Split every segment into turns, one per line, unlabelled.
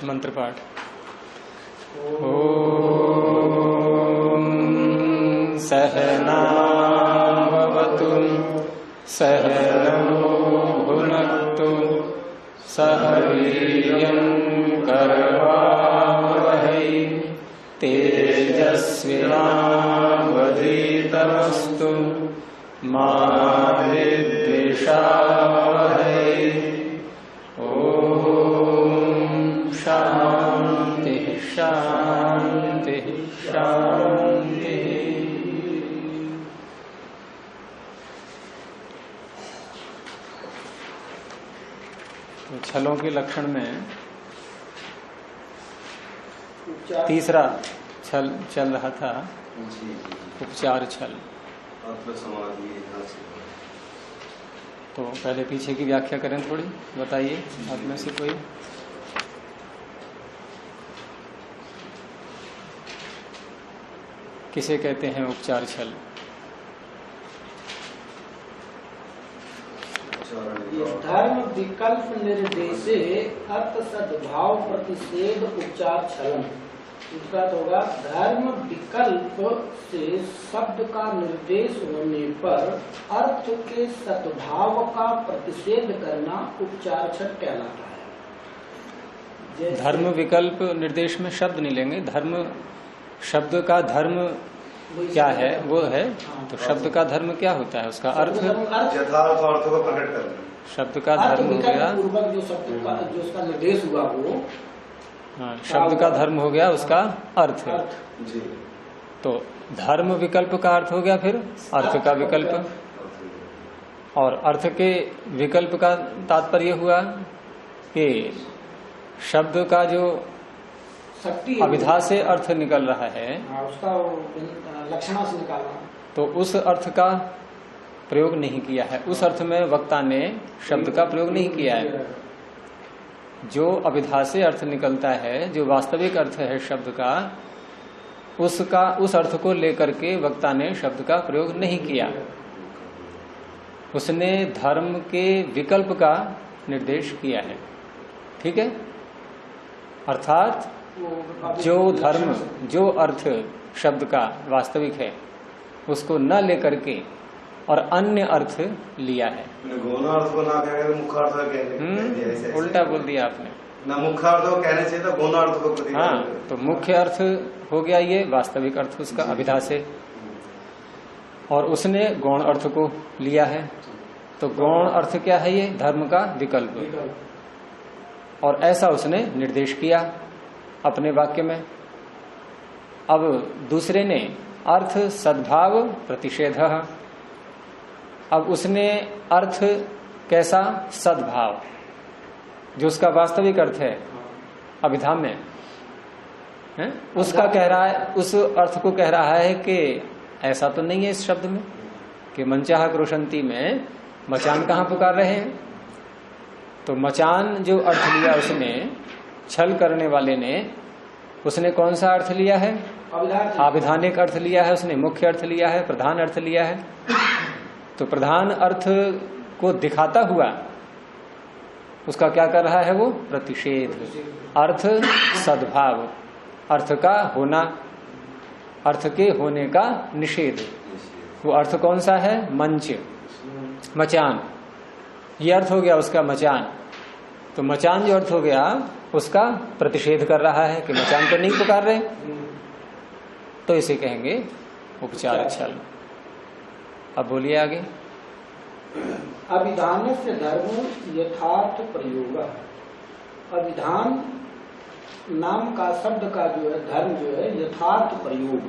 मंत्र पाठ। ओम सहना भवतु सहनौ भुनक्तु सह वीर्यं करवावहै तेजस्विनावधीतमस्तु मा विद्विषावहै। शांति शांति शांति। तो छलों के लक्षण में तीसरा छल चल रहा था, उपचार छल। तो पहले पीछे की व्याख्या करें थोड़ी, बताइए आप में से कोई। किसे कहते हैं उपचार छल?
धर्म विकल्प निर्देशे अर्थ सद्भाव प्रतिषेध उपचार छलन। इसका होगा धर्म विकल्प से शब्द का निर्देश होने पर अर्थ के सद्भाव का प्रतिषेध करना उपचार छल कहलाता है।
धर्म विकल्प निर्देश में शब्द नहीं लेंगे। धर्म शब्द का धर्म क्या है वो है, तो शब्द का धर्म क्या होता है, उसका अर्थ
यथार्थ अर्थ को प्रकट करना।
शब्द का धर्म हो गया
जो शब्द का जो उसका निर्देश हुआ वो,
हाँ, शब्द का धर्म हो गया उसका अर्थ।
जी।
तो धर्म विकल्प का अर्थ हो गया फिर अर्थ का विकल्प। और अर्थ के विकल्प का तात्पर्य हुआ कि शब्द का जो अभिधा से अर्थ निकल रहा है,
उसका लक्षणा से निकालना, तो
उस अर्थ का प्रयोग नहीं किया है। उस अर्थ में वक्ता ने शब्द का प्रयोग नहीं किया है। जो अभिधा से अर्थ निकलता है, जो वास्तविक अर्थ है शब्द का, उस अर्थ को लेकर के वक्ता ने शब्द का प्रयोग नहीं किया। उसने धर्म के विकल्प का निर्देश किया है। ठीक है, अर्थात जो धर्म, जो अर्थ शब्द का वास्तविक है उसको न लेकर के और अन्य अर्थ लिया है।
गौणार्थ को ना कहकर मुख्यार्थ कहने,
उल्टा बोल दिया आपने।
ना मुख्यार्थ को कहने चाहिए था, गौणार्थ को।
हाँ, तो मुख्य अर्थ हो गया ये वास्तविक अर्थ उसका अभिधा से, और उसने गौण अर्थ को लिया है। तो गौण अर्थ क्या है? ये धर्म का विकल्प। और ऐसा उसने निर्देश किया अपने वाक्य में। अब दूसरे ने अर्थ सद्भाव प्रतिषेध। अब उसने अर्थ कैसा? सद्भाव, जो उसका वास्तविक अर्थ है अभिधा में है, उसका कह रहा है, उस अर्थ को कह रहा है कि ऐसा तो नहीं है इस शब्द में कि मनचाह क्रोशंती में मचान कहाँ पुकार रहे हैं। तो मचान जो अर्थ लिया उसने, छल करने वाले ने, उसने कौन सा अर्थ लिया है? आविधानिक अर्थ लिया है उसने, मुख्य अर्थ लिया है, प्रधान अर्थ लिया है। तो प्रधान अर्थ को दिखाता हुआ उसका क्या कर रहा है वो? प्रतिषेध। अर्थ सद्भाव, अर्थ का होना, अर्थ के होने का निषेध। वो अर्थ कौन सा है? मंच, मचान। ये अर्थ हो गया उसका मचान। तो मचान जो अर्थ हो गया उसका प्रतिषेध कर रहा है कि मचान तो नहीं पुकार रहे, तो इसे कहेंगे उपचार छल। अब बोलिए आगे।
अभिधान से धर्म यथार्थ प्रयोग। अभिधान नाम का शब्द का जो है धर्म जो है यथार्थ प्रयोग,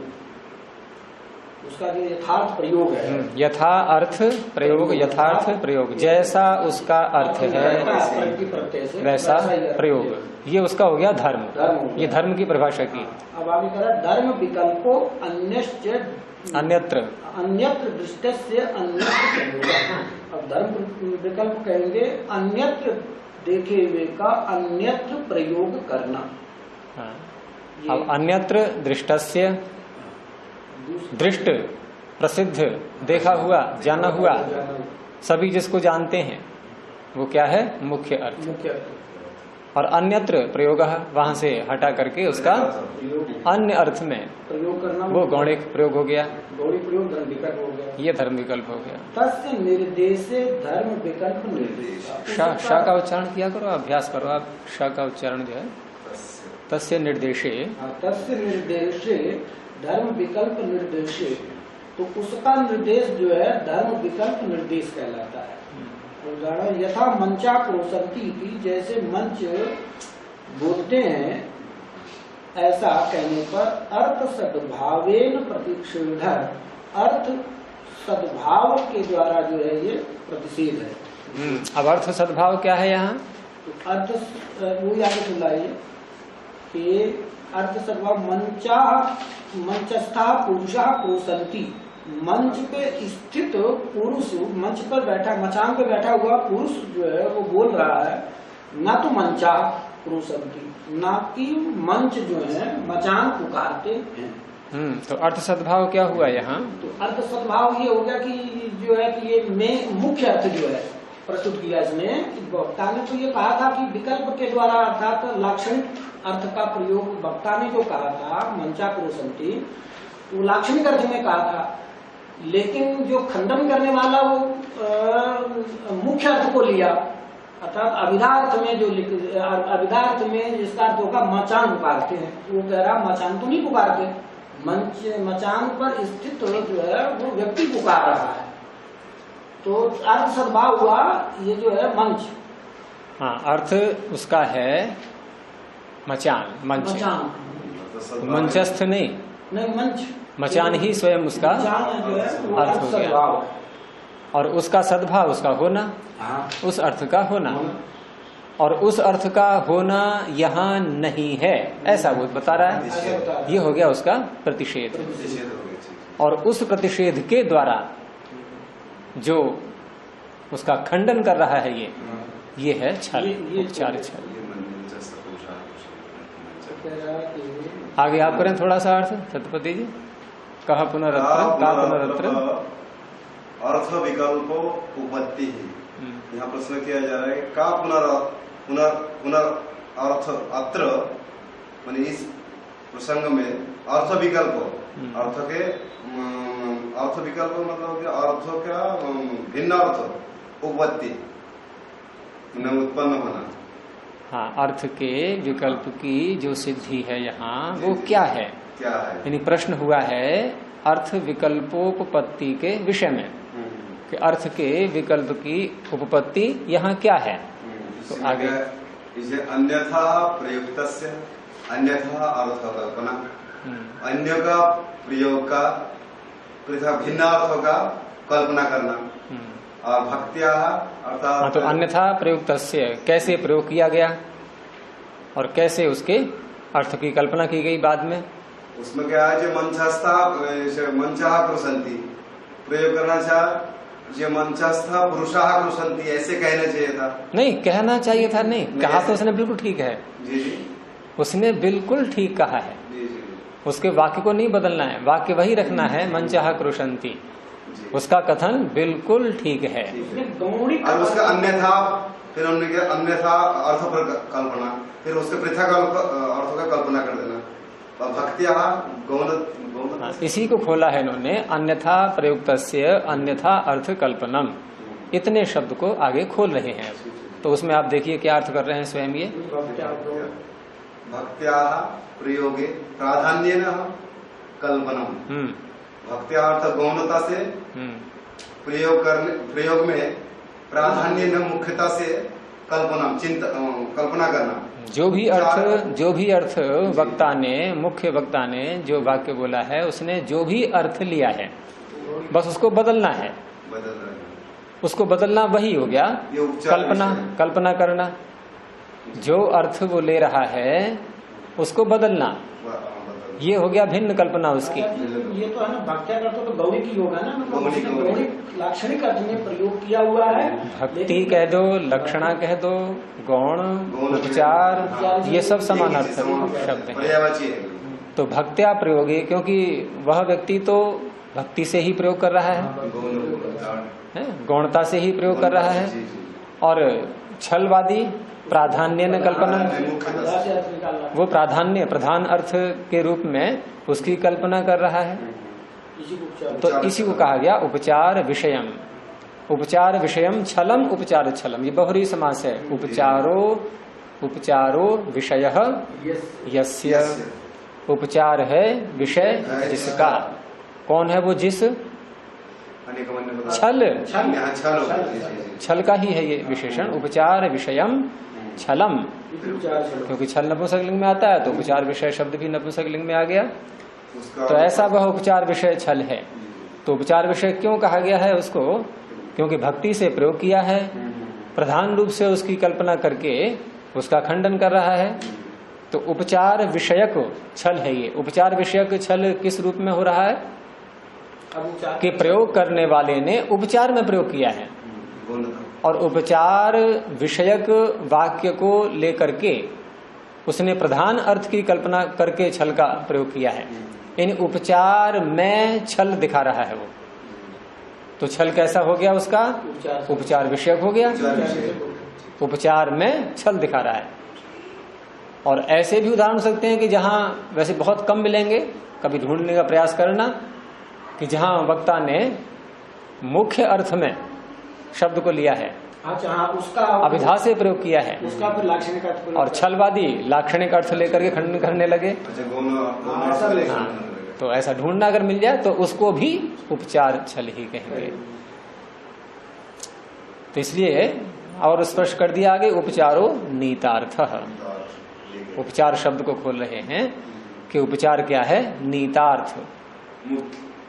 उसका जो यथार्थ प्रयोग है,
यथा अर्थ प्रयोग, यथार्थ प्रयोग, जैसा उसका अर्थ है वैसा प्रयोग, ये उसका हो गया धर्म। ये धर्म की परिभाषा की।
अब आगे कह रहा धर्म विकल्पो अन्यत्र दृष्टि से अन्यत्र प्रयोग। अब धर्म विकल्प कहेंगे अन्यत्र देखे हुए का अन्यत्र प्रयोग करना।
हाँ। अब अन्यत्र दृष्टस्य, दृष्ट प्रसिद्ध, देखा हुआ, जाना हुआ, सभी जिसको जानते हैं वो क्या है? मुख्य अर्थ। और अन्यत्र प्रयोग वहां से हटा करके उसका अन्य अर्थ में
प्रयोग करना,
वो गौणिक प्रयोग हो गया,
गौणी प्रयोग धर्म विकल्प हो गया,
ये धर्म विकल्प हो गया।
तस्य निर्देशे धर्म विकल्प निर्देश।
श का उच्चारण किया करो, अभ्यास करो आप। श का उच्चारण जो है तस्य निर्देशे,
तस्य निर्देशे धर्म विकल्प निर्देशे, तो उसका निर्देश जो है धर्म विकल्प निर्देश कहलाता है। उदाहरण यथा मंचा क्रोशंती थी, जैसे मंच बोलते हैं, ऐसा कहने पर अर्थ सद्भावेन प्रतिषेध, अर्थ सद्भाव के द्वारा जो है ये प्रतिषेध है।
अब अर्थ सद्भाव क्या है यहाँ?
तो अर्थ वो आगे सुनाइए कि अर्थ सद्भाव मंचस्था पुरुषा क्रोशंती, मंच पे स्थित पुरुष, मंच पर बैठा, मचान पे बैठा हुआ पुरुष जो है वो बोल रहा है, ना तो मंचा क्रोशंती, ना कि मंच जो है मचान पुकारते हैं।
तो अर्थ सद्भाव क्या हुआ यहाँ?
तो अर्थ सद्भाव ये हो गया कि जो है कि ये में मुख्य अर्थ जो है प्रस्तुत किया इसमें। वक्ता ने तो ये कहा था कि विकल्प के द्वारा अर्थात लाक्षणिक अर्थ का प्रयोग, वक्ता ने जो कहा था मंचा क्रोशंती, वो लाक्षणिक अर्थ में कहा था, लेकिन जो खंडन करने वाला वो मुख्य अर्थ को लिया, अर्थात अभिधार्थ में जो अभिधार्थ में जिसका अर्थ होगा मचान पुकारते हैं, वो कह रहा मचान तो नहीं पुकारते, मचान पर स्थित जो है वो व्यक्ति पुकार रहा है। तो अर्थ सद्भाव हुआ ये जो है मंच।
हाँ, अर्थ उसका है मचान, मंच, मंचस्थ नहीं,
मंच,
मचान ही स्वयं उसका अर्थ हो गया, और उसका सद्भाव उसका होना, उस अर्थ का होना, और उस अर्थ का होना यहाँ नहीं है, ऐसा वो बता रहा है। ये हो गया उसका प्रतिषेध, और उस प्रतिषेध के द्वारा जो उसका खंडन कर रहा है ये है छल, उपचार छल। आगे आप करें थोड़ा सा अर्थ सत्यपति जी। कहा पुनरत्र, का पुनरत्र
अर्थ विकल्प उपपत्ति है। यहाँ प्रश्न किया जा रहा है का पुनर अर्थ अत्र, माने इस प्रसंग में अर्थ विकल्प, अर्थ विकल्प मतलब अर्थ का भिन्न अर्थ उपपत्ति उत्पन्न होना।
हाँ, अर्थ के विकल्प की जो सिद्धि है यहाँ वो क्या है?
क्या है?
यानी प्रश्न हुआ है अर्थ विकल्पोपपत्ति के विषय में कि अर्थ के विकल्प की उपपत्ति यहाँ क्या है। तो आगे
इसे अन्यथा प्रयुक्तस्य, अन्यथा अर्थ कल्पना, अन्य का प्रयोग का पृथक भिन्न अर्थों का कल्पना करना, और भक्त्या अर्थात
तो अन्यथा प्रयुक्तस्य कैसे प्रयोग किया गया और कैसे उसके अर्थ की कल्पना की गई बाद में।
उसमें क्या है जो मंचा क्रोशंती प्रयोग करना चाह, जो मंचस्था पुरुषा क्रोशंती ऐसे कहना चाहिए था।
नहीं, कहना चाहिए था नहीं, कहा तो उसने बिल्कुल ठीक है।
जी जी,
उसने बिल्कुल ठीक कहा है।
जी जी,
उसके वाक्य को नहीं बदलना है, वाक्य वही रखना है, मंचाह क्रोशंती, उसका कथन बिल्कुल ठीक है।
और उसका अन्यथा, फिर उन्होंने अन्यथा अर्थ पर कल्पना, फिर उसके पृथक अर्थ का कल्पना कर देना। भक्तिया गौण,
इसी को खोला है इन्होंने, अन्यथा प्रयुक्तस्य अन्यथा अर्थ कल्पनम, इतने शब्द को आगे खोल रहे हैं। तो उसमें आप देखिए क्या अर्थ कर रहे हैं स्वयं ये।
भक्त्या प्रयोगे प्राधान्येन कल्पनम, भक्त्या अर्थ गौणता से प्रयोग में प्राधान्य मुख्यता से कल्पना करना। जो भी अर्थ वक्ता ने, मुख्य वक्ता ने जो वाक्य बोला है, उसने जो भी अर्थ लिया है बस उसको बदलना है, उसको बदलना वही हो गया कल्पना करना। जो अर्थ वो ले रहा है उसको बदलना, ये हो गया भिन्न कल्पना उसकी।
ये तो है ना, भक्त्या का तो गौणी की होगा ना, मतलब गौणी लाक्षणिक अर्थ में प्रयोग किया हुआ है।
भक्ति कह दो, लक्षणा कह दो, गौण, उपचार, ये सब समान अर्थ शब्द हैं। तो भक्त्या प्रयोगे, क्योंकि वह व्यक्ति तो भक्ति से ही प्रयोग कर रहा है, गौणता से ही प्रयोग कर रहा है, और छलवादी प्राधान्य न कल्पना,
अभिधा से अर्थ निकालना,
वो प्राधान्य प्रधान अर्थ के रूप में उसकी कल्पना कर रहा है।
इसी को उपचार।
तो इसी को कहा गया उपचार विषयम। उपचार विषयम छलम उपचार छलम, ये बहुरी समास है। उपचारो विषय यस्य, उपचार है विषय जिसका। कौन है वो जिस? छल, छल का ही है ये विशेषण। उपचार विषयम छलम, क्योंकि छल नपुंसकलिंग में आता है तो उपचार विषय शब्द भी नपुंसकलिंग में आ गया। तो ऐसा वह उपचार विषय छल है। तो उपचार विषय क्यों कहा गया है उसको? क्योंकि भक्ति से प्रयोग किया है, प्रधान रूप से उसकी कल्पना करके उसका खंडन कर रहा है। तो उपचार विषयक छल है ये। उपचार विषयक छल किस रूप में हो रहा है? कि प्रयोग करने वाले ने उपचार में प्रयोग किया है और उपचार विषयक वाक्य को लेकर के उसने प्रधान अर्थ की कल्पना करके छल का प्रयोग किया है। यानी उपचार में छल दिखा रहा है वो। तो छल कैसा हो गया उसका? उपचार विषयक हो गया। उपचार में छल दिखा रहा है। और ऐसे भी उदाहरण हो सकते हैं कि जहां वैसे बहुत कम मिलेंगे, कभी ढूंढने का प्रयास करना, कि जहां वक्ता ने मुख्य अर्थ में शब्द को लिया है,
उसका
अभिधा से प्रयोग किया है,
उसका फिर लाक्षणिक अर्थ
और छलवादी लाक्षणिक अर्थ लेकर के खंडन करने लगे। तो ऐसा ढूंढना अगर मिल जाए तो उसको भी उपचार छल ही कहेंगे। तो इसलिए और स्पष्ट कर दिया आगे, उपचारो नीतार्थ। उपचार शब्द को खोल रहे हैं कि उपचार क्या है? नीतार्थ।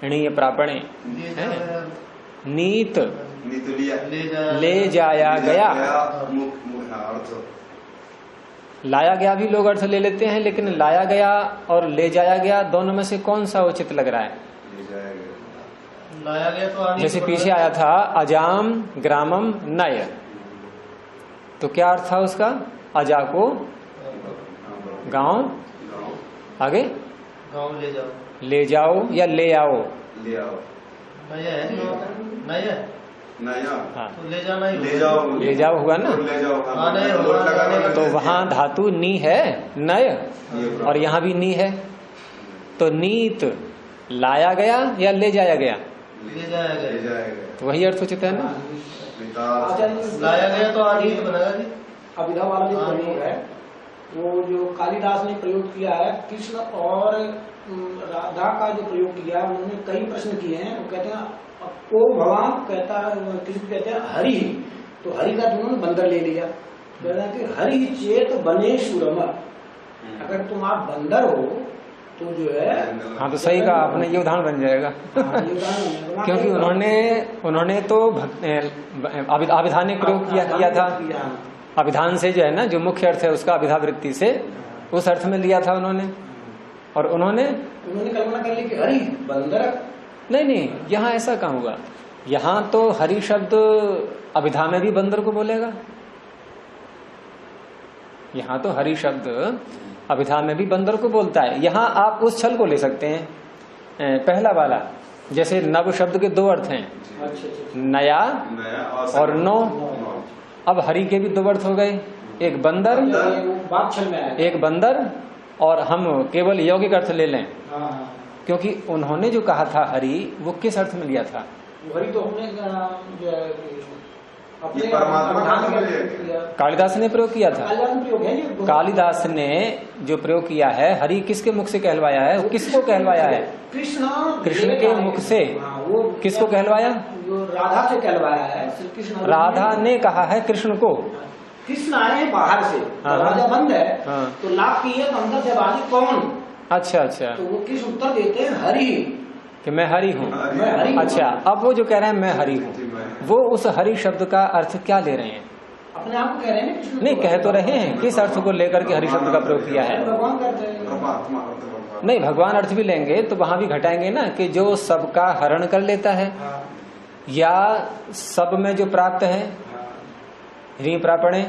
णीय प्रापणे नीत ले जाया गया। लाया गया भी लोग अर्थ ले लेते हैं, लेकिन लाया गया और ले जाया गया दोनों में से कौन सा उचित लग रहा है?
लाया गया तो
जैसे पीछे आया था अजाम ग्रामम नय, तो क्या अर्थ था उसका? अजा को गांव, आगे
गाँव
ले जाओ या ले आओ?
नया है, नया है।
हाँ,
तो ले जाना ही
ले जाओ हुआ ना। तो वहां धातु नी है नय, और यहाँ भी नी है। तो नीत लाया गया या ले जाया गया?
ले जाया गया।
तो वही अर्थ उचित है ना।
लाया गया तो आगे बनेगा जी।
अभिधा वाला जो प्रयोग है वो जो कालिदास ने प्रयोग किया है, कृष्ण और राधा का जो प्रयोग किया, उन्होंने कई प्रश्न किए हैं। वो कहते हैं को भगवान, कहता कृष्ण कहते हैं हरि, तो हरि का उन्होंने बंदर ले लिया। कहते हैं कि हरि चेत बने सुरम, अगर तुम आप बंदर हो तो जो है।
हाँ, तो सही कहा आपने, ये उदाहरण बन जाएगा। क्योंकि उन्होंने तो अभिधानिक प्रयोग किया था। अभिधान से जो है ना, जो मुख्य अर्थ है उसका अभिधा वृत्ति से उस अर्थ में लिया था उन्होंने। और उन्होंने
कल्पना कर ली कि हरि बंदर।
नहीं, यहाँ ऐसा कहाँ हुआ? यहाँ तो हरि शब्द अभिधा में भी बंदर को बोलेगा। यहाँ तो हरि शब्द अभिधा में भी बंदर को बोलता है। यहाँ आप उस छल को ले सकते हैं, पहला वाला। जैसे नव शब्द के दो अर्थ हैं, नया और नो। अब हरि के भी दो अर्थ हो गए, एक बंदर, एक बंदर, और हम केवल यौगिक अर्थ ले लें, क्योंकि उन्होंने जो कहा था हरि, वो किस अर्थ में लिया था?
हरि तो हमने
कालिदास ने प्रयोग किया था। कालिदास ने जो प्रयोग किया है, हरि किसके मुख से कहलवाया है? किसको कहलवाया है? कृष्ण के मुख से। किसको कहलवाया?
राधा से कहलवाया है। श्री कृष्ण
राधा ने कहा है कृष्ण को।
कृष्ण आए बाहर से, दरवाजा बंद है, तो लाख की है, अंदर से बाजी कौन?
अच्छा,
तो वो कृष्ण उत्तर देते हैं हरि,
कि मैं हरि हूँ। अच्छा, अब वो जो कह रहे हैं मैं हरि हूँ, वो उस हरि शब्द का अर्थ क्या ले रहे हैं?
अपने आप को कह रहे हैं।
नहीं, कह तो रहे हैं, किस अर्थ को लेकर के हरि शब्द का प्रयोग किया है?
भगवान करते हैं।
नहीं, भगवान अर्थ भी लेंगे तो वहां भी घटाएंगे ना, कि जो सबका हरण कर लेता है, या सब में जो प्राप्त है, ह्री प्रापणे,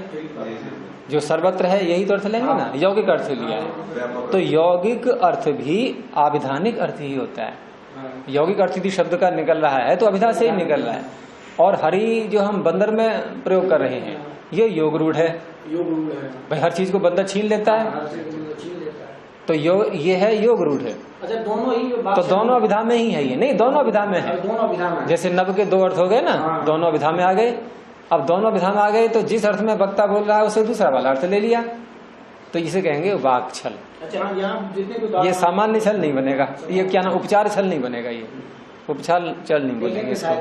जो सर्वत्र है, यही तो अर्थ लेंगे ना। यौगिक अर्थ लिया है, तो यौगिक अर्थ भी आविधानिक अर्थ ही होता है। यौगिक अर्थ यदि शब्द का निकल रहा है तो अभिधा से ही निकल रहा है। और हरि जो हम बंदर में प्रयोग कर रहे हैं, ये योग रूढ़ है।
योग रूढ़ है।
भाई हर चीज को बंदा छीन लेता है,
हर चीज को छीन लेता है।
तो ये है योग रूढ़ है।
अच्छा, दोनों ही
तो दोनों अभिधा में ही है ये, नहीं दोनों अभिधा में है।
दोनों अभिधा में।
जैसे नव के दो अर्थ हो गए ना,
हाँ।
दोनों अभिधा में आ गए। अब दोनों अभिधा में आ गए तो जिस अर्थ में वक्ता बोल रहा है उसे दूसरा वाला अर्थ ले लिया, तो इसे कहेंगे वाक छल।
अच्छा, यहाँ जितने भी
ये सामान्य छल नहीं बनेगा, ये क्या ना उपचार छल नहीं बनेगा, ये उपचार छल नहीं बोलेंगे इसको।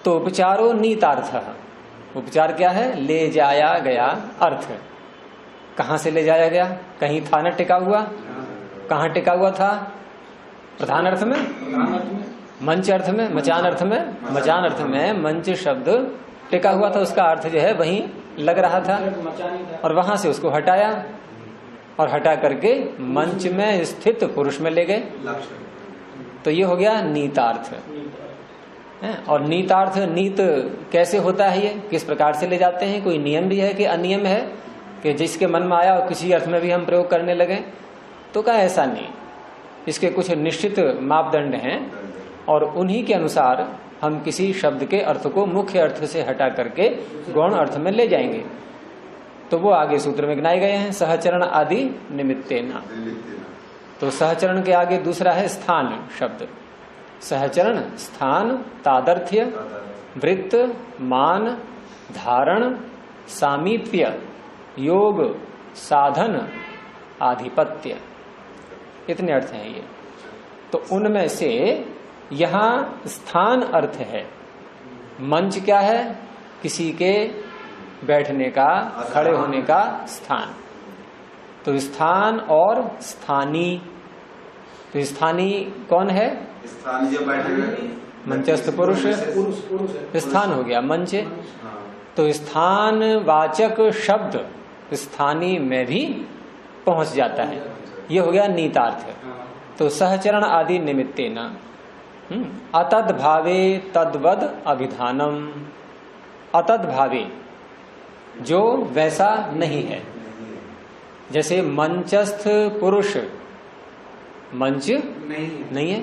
तो उपचारो नीतार्थ, उपचार क्या है? ले जाया गया अर्थ। कहाँ से ले जाया गया? कहीं था न टिका हुआ, कहाँ टिका हुआ था? प्रधान अर्थ में, मंच अर्थ में, मचान अर्थ में। मचान अर्थ में मंच शब्द टिका हुआ था, उसका अर्थ जो है वहीं लग रहा था, और वहां से उसको हटाया और हटा करके मंच में स्थित पुरुष में ले गए, तो ये हो गया नीतार्थ। और नीतार्थ, नीत कैसे होता है? ये किस प्रकार से ले जाते हैं? कोई नियम भी है कि अनियम है कि जिसके मन में आया और किसी अर्थ में भी हम प्रयोग करने लगे? तो क्या ऐसा नहीं, इसके कुछ निश्चित मापदंड हैं और उन्हीं के अनुसार हम किसी शब्द के अर्थ को मुख्य अर्थ से हटा करके गौण अर्थ में ले जाएंगे। तो वो आगे सूत्र में गिनाए गए हैं, सहचरण आदि निमित्तेन। तो सहचरण के आगे दूसरा है स्थान शब्द। सहचरण स्थान, तादर्थ्य, वृत्त, मान, धारण, सामीप्य, योग, साधन, आधिपत्य, इतने अर्थ हैं ये। तो उनमें से यहां स्थान अर्थ है। मंच क्या है? किसी के बैठने का, खड़े होने का स्थान। तो स्थान और स्थानी, तो स्थानी कौन है?
स्थानी जो बैठे
मंचस्थ पुरुष स्थान हो गया मंच। तो स्थान वाचक शब्द स्थानी में भी पहुंच जाता है, ये हो गया नीतार्थ। तो सहचरण आदि निमित्तेन अतद भावे तद्वद अभिधानम। अतद भावे, जो वैसा नहीं है। जैसे मंचस्थ पुरुष मंच नहीं है,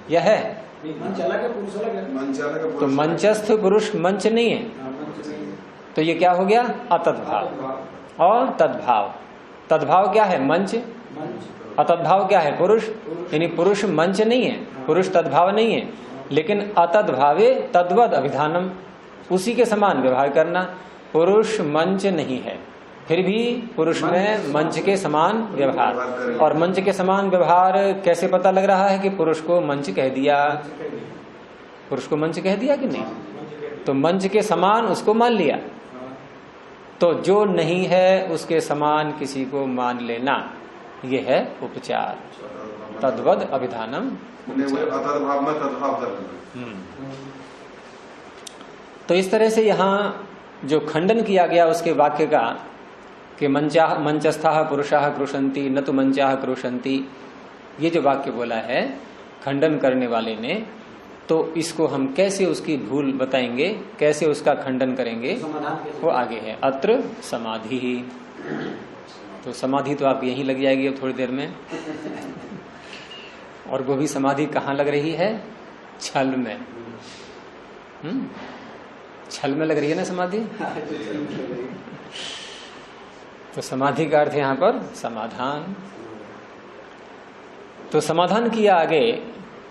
यह है।
मंच अलग है, पुरुष अलग है। मंच अलग है,
तो मंचस्थ पुरुष मंच नहीं है, तो ये क्या हो गया? अतद्भाव और तद्भाव। तद्भाव क्या है? मंच। अतद्भाव क्या है? पुरुष। यानी पुरुष मंच नहीं है, पुरुष तद्भाव नहीं है, लेकिन अतद्भावे तद्वद अभिधानम, उसी के समान व्यवहार करना। पुरुष मंच नहीं है, फिर भी पुरुष में मंच के समान व्यवहार। और मंच के समान व्यवहार कैसे पता लग रहा है कि पुरुष को मंच कह दिया? पुरुष को मंच कह दिया कि नहीं? तो मंच के समान उसको मान लिया। तो जो नहीं है उसके समान किसी को मान लेना, ये है उपचार। तद्वद अभिधानम। तो इस तरह से यहाँ जो खंडन किया गया उसके वाक्य का कि मंचस्थाः पुरुषाः क्रुशन्ति न तो मंचाः क्रुशन्ति, ये जो वाक्य बोला है खंडन करने वाले ने, तो इसको हम कैसे उसकी भूल बताएंगे, कैसे उसका खंडन करेंगे, वो आगे है। अत्र समाधि। तो समाधि तो आप यहीं लग जाएगी अब थोड़ी देर में। और वो भी समाधि कहाँ लग रही है? छल में। छल में लग रही है ना समाधि। तो समाधि का अर्थ यहाँ पर समाधान। तो समाधान किया आगे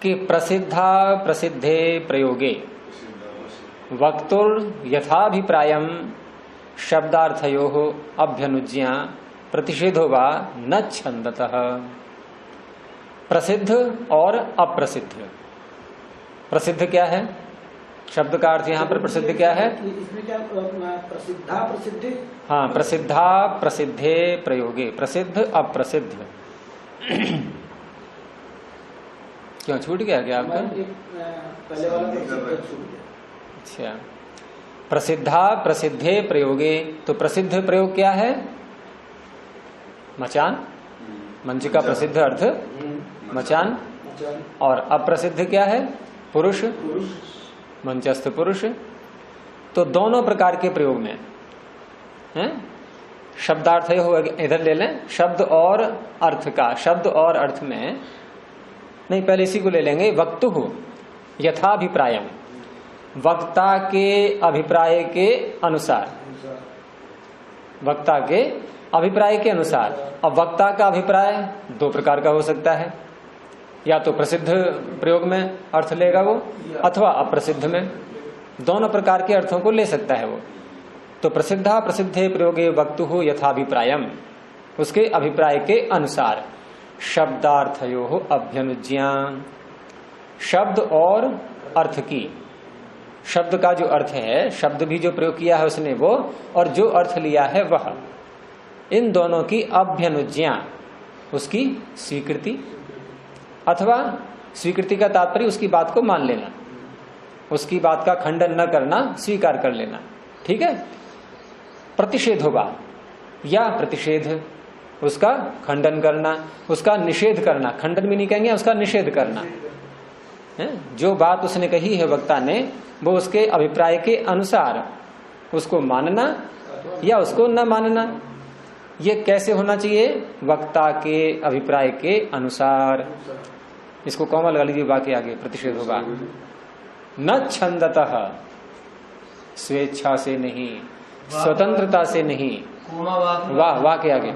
कि प्रसिद्धा प्रसिद्धे प्रयोगे वक्तुर यथाभिप्रायम शब्दार्थयोः अभ्यनुज्ञा प्रतिषेधो वा न छंदतः। प्रसिद्ध और अप्रसिद्ध। प्रसिद्ध क्या है? शब्द का अर्थ यहाँ पर प्रसिद्ध क्या है?
इसमें क्या प्रसिद्धा प्रसिद्धि?
हाँ, प्रसिद्धा प्रसिद्धे प्रयोगे, प्रसिद्ध अप्रसिद्ध। क्यों छूट गया क्या आपका?
पहले वाला छूट गया।
अच्छा, प्रसिद्धा प्रसिद्धे प्रयोगे। तो प्रसिद्ध प्रयोग क्या है? मचान। मंच का प्रसिद्ध अर्थ मचान। और अप्रसिद्ध क्या है? पुरुष, मंचस्थ पुरुष। तो दोनों प्रकार के प्रयोग में हैं? शब्दार्थ हो, इधर ले लें शब्द और अर्थ का। शब्द और अर्थ में नहीं, पहले इसी को ले लेंगे। वक्तुः यथाभिप्रायम, वक्ता के अभिप्राय के अनुसार, वक्ता के अभिप्राय के अनुसार। अब वक्ता का अभिप्राय दो प्रकार का हो सकता है, या तो प्रसिद्ध प्रयोग में अर्थ लेगा वो, अथवा अप्रसिद्ध में, दोनों प्रकार के अर्थों को ले सकता है वो। तो प्रसिद्धा प्रसिद्धे प्रयोगे वक्तुः यथाभिप्रायम, उसके अभिप्राय के अनुसार। शब्दार्थयो अभ्यनुज्ञा, शब्द और अर्थ की, शब्द का जो अर्थ है, शब्द भी जो प्रयोग किया है उसने वो, और जो अर्थ लिया है वह, इन दोनों की अभ्यनुज्ञा, उसकी स्वीकृति, अथवा स्वीकृति का तात्पर्य उसकी बात को मान लेना, उसकी बात का खंडन न करना, स्वीकार कर लेना। ठीक है। प्रतिषेध होगा, या प्रतिषेध, उसका खंडन करना, उसका निषेध करना, खंडन भी नहीं कहेंगे, उसका निषेध करना है। जो बात उसने कही है वक्ता ने, वो उसके अभिप्राय के अनुसार उसको मानना या उसको न मानना। ये कैसे होना चाहिए? वक्ता के अभिप्राय के अनुसार। इसको कॉमा लगा लीजिए, बाकी आगे प्रतिषेध होगा। न छंदतः, स्वेच्छा से नहीं, स्वतंत्रता से नहीं, वाह वाह के आगे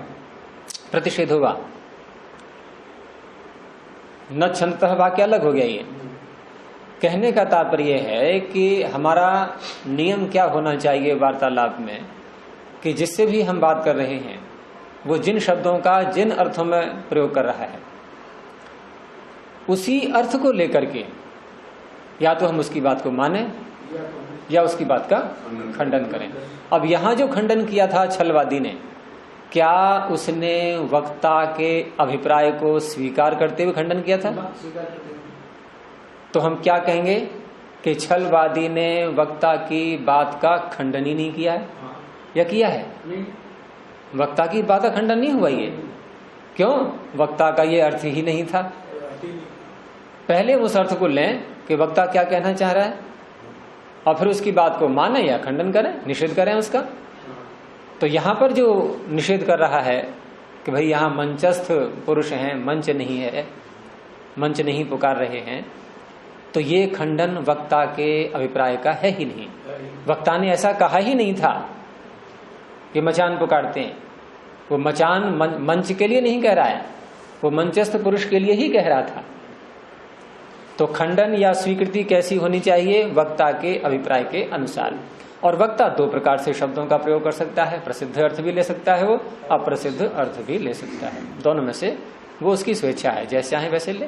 प्रतिषेध होगा। न छंदतः वाक्य अलग हो गया। ये कहने का तात्पर्य है कि हमारा नियम क्या होना चाहिए वार्तालाप में, कि जिससे भी हम बात कर रहे हैं वो जिन शब्दों का जिन अर्थों में प्रयोग कर रहा है, उसी अर्थ को लेकर के या तो हम उसकी बात को माने या उसकी बात का खंडन करें। अब यहां जो खंडन किया था छलवादी ने, क्या उसने वक्ता के अभिप्राय को स्वीकार करते हुए खंडन किया था? तो हम क्या कहेंगे कि छलवादी ने वक्ता की बात का खंडन ही नहीं किया है, या किया है? वक्ता की बात का खंडन नहीं हुआ ये। क्यों? वक्ता का ये अर्थ ही नहीं था। पहले उस अर्थ को लें कि वक्ता क्या कहना चाह रहा है, और फिर उसकी बात को माने या खंडन करें, निषेध करें उसका। तो यहां पर जो निषेध कर रहा है कि भाई यहां मंचस्थ पुरुष हैं, मंच नहीं है, मंच नहीं पुकार रहे हैं, तो ये खंडन वक्ता के अभिप्राय का है ही नहीं। वक्ता ने ऐसा कहा ही नहीं था कि मचान पुकारते हैं। वो मचान मंच के लिए नहीं कह रहा है, वो मंचस्थ पुरुष के लिए ही कह रहा था। तो खंडन या स्वीकृति कैसी होनी चाहिए? वक्ता के अभिप्राय के अनुसार। और वक्ता दो प्रकार से शब्दों का प्रयोग कर सकता है, प्रसिद्ध अर्थ भी ले सकता है वो, अप्रसिद्ध अर्थ भी ले सकता है। दोनों में से वो उसकी स्वेच्छा है, जैसे चाहे वैसे ले।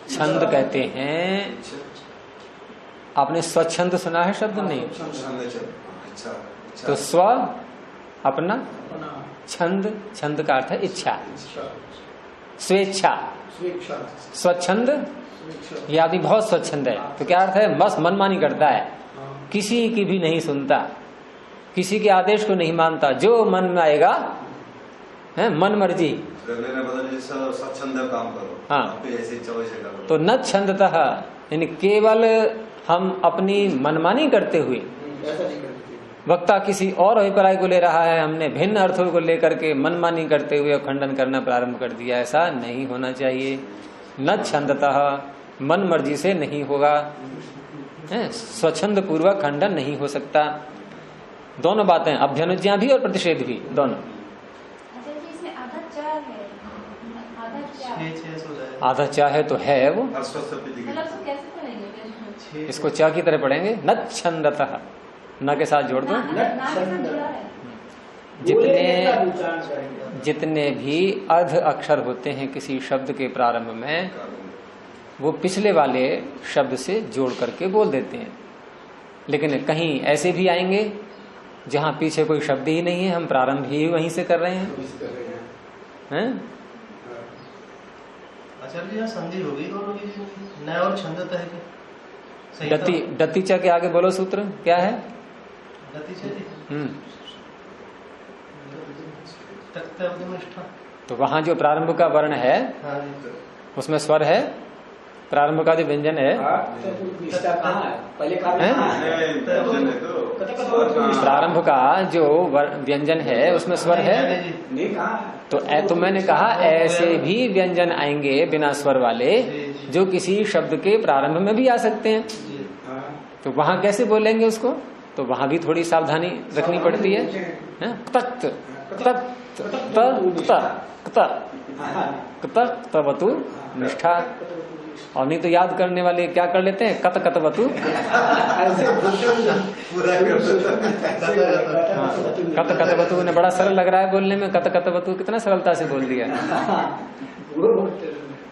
छंद कहते हैं, आपने स्वच्छंद सुना है शब्द? नहीं। तो स्व अपना, छंद, छंद का अर्थ है इच्छा, स्वेच्छा। स्वच्छंद, ये आदमी बहुत स्वच्छंद है, तो क्या अर्थ है? बस मनमानी करता है, किसी की भी नहीं सुनता, किसी के आदेश को नहीं मानता, जो मन में आएगा है, मन मर्जी स्वच्छंद काम करो। हाँ, तो न छंदतः, यानी केवल हम अपनी मनमानी करते हुए, वक्ता किसी और अभिप्राय को ले रहा है, हमने भिन्न अर्थों को लेकर के मनमानी करते हुए खंडन करना प्रारंभ कर दिया, ऐसा नहीं होना चाहिए। न छंदतः, मन मर्जी से नहीं होगा, स्वच्छंद पूर्वक खंडन नहीं हो सकता। दोनों बातें, अभ्यनुज्ञा भी और प्रतिषेध भी, दोनों। आधा चा है तो है वो, इसको चा की तरह पढ़ेंगे। न छंदतः, न के साथ जोड़ दो। जितने भी अर्ध अक्षर होते हैं किसी शब्द के प्रारंभ में, वो पिछले वाले शब्द से जोड़ करके बोल देते हैं। लेकिन कहीं ऐसे भी आएंगे जहां पीछे कोई शब्द ही नहीं है, हम प्रारंभ ही वहीं से कर रहे हैं।
आचार्य संधि होगी दोनों की, न और छंदत है।
डतीचा के आगे बोलो सूत्र क्या है? तो वहां जो प्रारंभ का वर्ण है उसमें स्वर है, प्रारंभ का जो व्यंजन है, प्रारंभ का जो व्यंजन है उसमें स्वर है। तो मैंने कहा ऐसे भी व्यंजन आएंगे बिना स्वर वाले, जो किसी शब्द के प्रारंभ में भी आ सकते हैं। तो वहां कैसे बोलेंगे उसको? तो वहां भी थोड़ी सावधानी रखनी पड़ती है। तक्त तक्त तवतु निष्ठा। और नहीं तो याद करने वाले क्या कर लेते हैं, कत कतवतु। कत कतवतु ने बड़ा सरल लग रहा है बोलने में, कत कतवतु कितना सरलता से बोल दिया।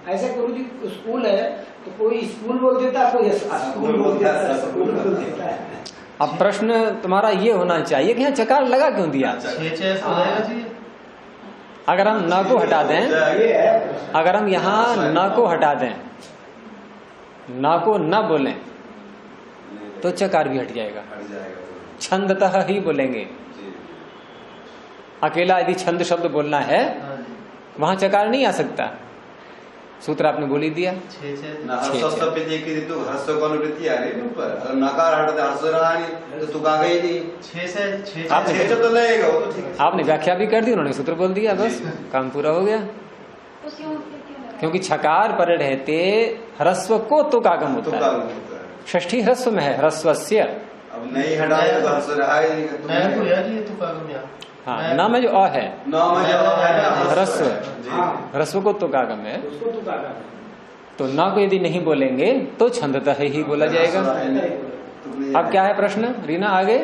ऐसे गुरु जी स्कूल है तो कोई स्कूल बोल देता है, कोई स्कूल बोल देता है।
अब प्रश्न तुम्हारा ये होना चाहिए कि यहाँ चकार लगा क्यों दिया? अगर हम न को हटा दें, अगर हम यहाँ न को हटा दें, न को न बोलें तो चकार भी हट जाएगा। छंदतः ही बोलेंगे। अकेला यदि छंद शब्द बोलना है वहां चकार नहीं आ सकता। सूत्र आपने बोल ही दिया। आपने व्याख्या भी कर दी, उन्होंने सूत्र बोल दिया, बस काम पूरा हो गया। क्योंकि छकार पर रहते ह्रस्व को तो आगम होता है। षष्ठी ह्रस्व में है, ह्रस्वस्य।
अब नहीं हटाए तो ह्रस्व रहा ही नहीं।
हाँ, न में जो अ है ह्रस्व, ह्रस्व को तो कागम है। तो न को यदि नहीं बोलेंगे तो छंदतः ही बोला जाएगा। अब क्या है प्रश्न रीना आगे?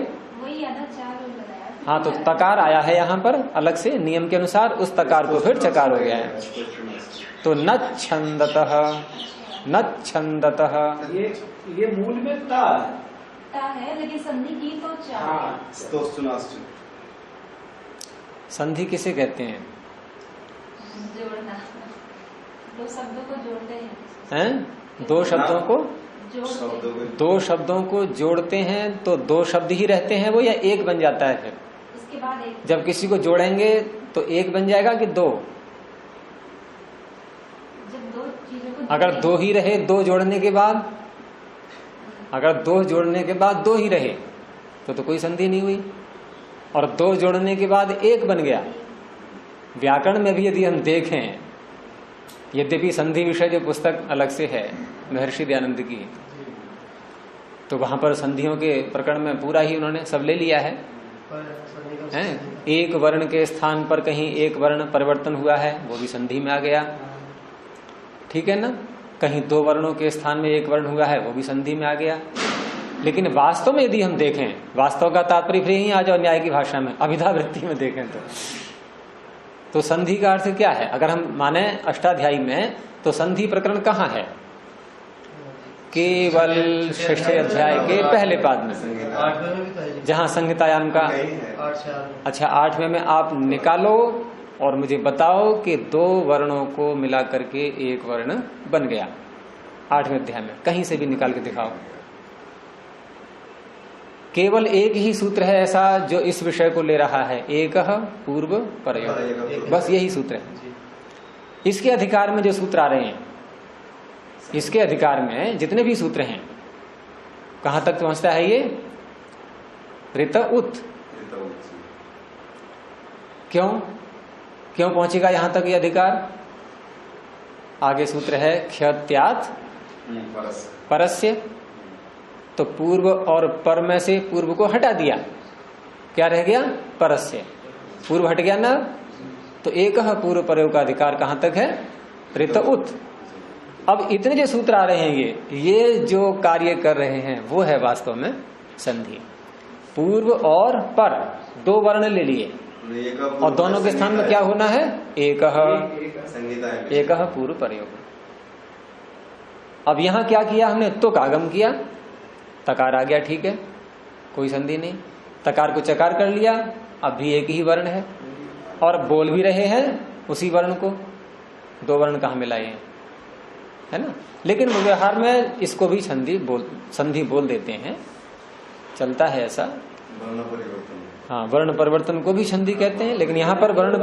हाँ, तो तकार आया है यहाँ पर अलग से नियम के अनुसार, उस तकार को फिर चकार हो गया है। तो न छंदतः, न छंदतः।
ये मूल में ता
है, लेकिन संधि की तो
हाँ।
संधि किसे कहते हैं?
जोड़ना, दो शब्दों को जोड़ते
हैं? दो शब्दों को, दो शब्दों को जोड़ते हैं तो दो शब्द ही रहते हैं वो, या एक बन जाता है? फिर
उसके बाद एक।
जब किसी को जोड़ेंगे तो एक बन जाएगा कि दो?
जब दो चीजों को,
अगर दो ही रहे, दो जोड़ने के बाद, अगर दो जोड़ने के बाद दो ही रहे तो कोई संधि नहीं हुई। और दो जोड़ने के बाद एक बन गया। व्याकरण में भी यदि हम देखें, यद्यपि संधि विषय जो पुस्तक अलग से है महर्षि दयानंद की, तो वहां पर संधियों के प्रकरण में पूरा ही उन्होंने सब ले लिया है। एक वर्ण के स्थान पर कहीं एक वर्ण परिवर्तन हुआ है, वो भी संधि में आ गया, ठीक है ना। कहीं दो वर्णों के स्थान में एक वर्ण हुआ है, वो भी संधि में आ गया। लेकिन वास्तव में यदि हम देखें, वास्तव का तात्पर्य फिर ही आ जाओ न्याय की भाषा में, अभिधा वृत्ति में देखें तो संधि का अर्थ क्या है? अगर हम माने अष्टाध्यायी में, तो संधि प्रकरण कहाँ है? केवल षष्ठ अध्याय के पहले पाद में, जहाँ संहितायाम का। अच्छा, 8वें में आप निकालो और मुझे बताओ कि दो वर्णों को मिला करके एक वर्ण बन गया 8वें अध्याय में, कहीं से भी निकाल के दिखाओ। केवल एक ही सूत्र है ऐसा जो इस विषय को ले रहा है, एक पूर्व परयोग, बस यही सूत्र है। इसके अधिकार में जो सूत्र आ रहे हैं, इसके अधिकार में जितने भी सूत्र हैं, कहां तक पहुंचता है ये? ऋत उत। क्यों क्यों पहुंचेगा यहां तक ये अधिकार? आगे सूत्र है क्षत्यात् परस्य। तो पूर्व और पर में से पूर्व को हटा दिया, क्या रह गया? परस्य। पूर्व हट गया ना, तो एक पूर्व प्रयोग का अधिकार कहां तक है? ऋत उत। अब इतने जो सूत्र आ रहे हैं, ये जो कार्य कर रहे हैं वो है वास्तव में संधि। पूर्व और पर दो वर्ण ले लिए और दोनों के स्थान में क्या होना है? एक पूर्व प्रयोग। अब यहां क्या किया हमने? तो आगम किया, तकार आ गया, ठीक है, कोई संधि नहीं। तकार को चकार कर लिया, अब भी एक ही वर्ण है और बोल भी रहे हैं उसी वर्ण को, दो वर्ण कहां मिलाए हैं, है ना। लेकिन व्यवहार में इसको भी संधि बोल देते हैं, चलता है ऐसा। हाँ, वर्ण परिवर्तन को भी संधि कहते हैं। लेकिन यहाँ पर वर्ण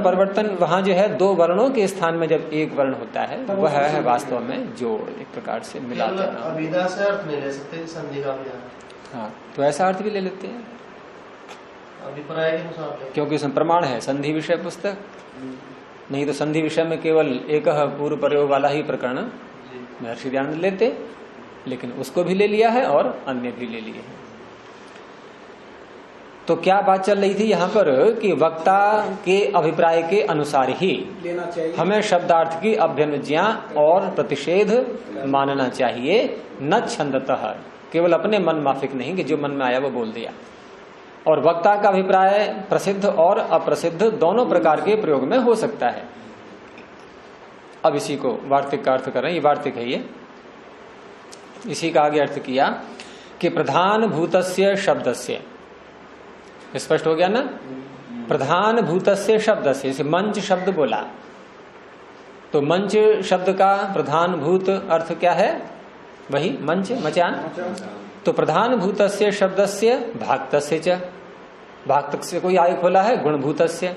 परिवर्तन वहां जो है दो वर्णों के स्थान में जब एक वर्ण होता है वह है वास्तव में जोड़, एक प्रकार से मिलाते हैं।
अभिधा से अर्थ नहीं ले सकते संधि का भी।
हाँ, तो ऐसा अर्थ भी ले लेते हैं
अभिप्राय के अनुसार,
क्योंकि उसमें प्रमाण है संधि विषय पुस्तक। नहीं तो संधि विषय में केवल एक पूर्व प्रयोग वाला ही प्रकरण महर्षि दयानंद लेते, लेकिन उसको भी ले लिया है और अन्य भी ले लिए हैं। तो क्या बात चल रही थी यहाँ पर कि वक्ता के अभिप्राय के अनुसार ही
लेना चाहिए,
हमें शब्दार्थ की अभ्यनुज्ञा और प्रतिषेध मानना चाहिए, न छंदतः, केवल अपने मन माफिक नहीं कि जो मन में आया वो बोल दिया। और वक्ता का अभिप्राय प्रसिद्ध और अप्रसिद्ध दोनों प्रकार के प्रयोग में हो सकता है। अब इसी को वार्तिक का अर्थ कर रहे हैं, ये वार्तिक है, ये इसी का आगे अर्थ किया कि प्रधान भूतस्य शब्दस्य, स्पष्ट हो गया ना, प्रधान भूतस्य शब्दस्य, जैसे मंच शब्द बोला तो मंच शब्द का प्रधान भूत अर्थ क्या है, वही मंच, मचान। तो प्रधान भूतस्य शब्दस्य भाक्तस्य च, भाक्तस्य कोई आय खोला है गुणभूतस्य,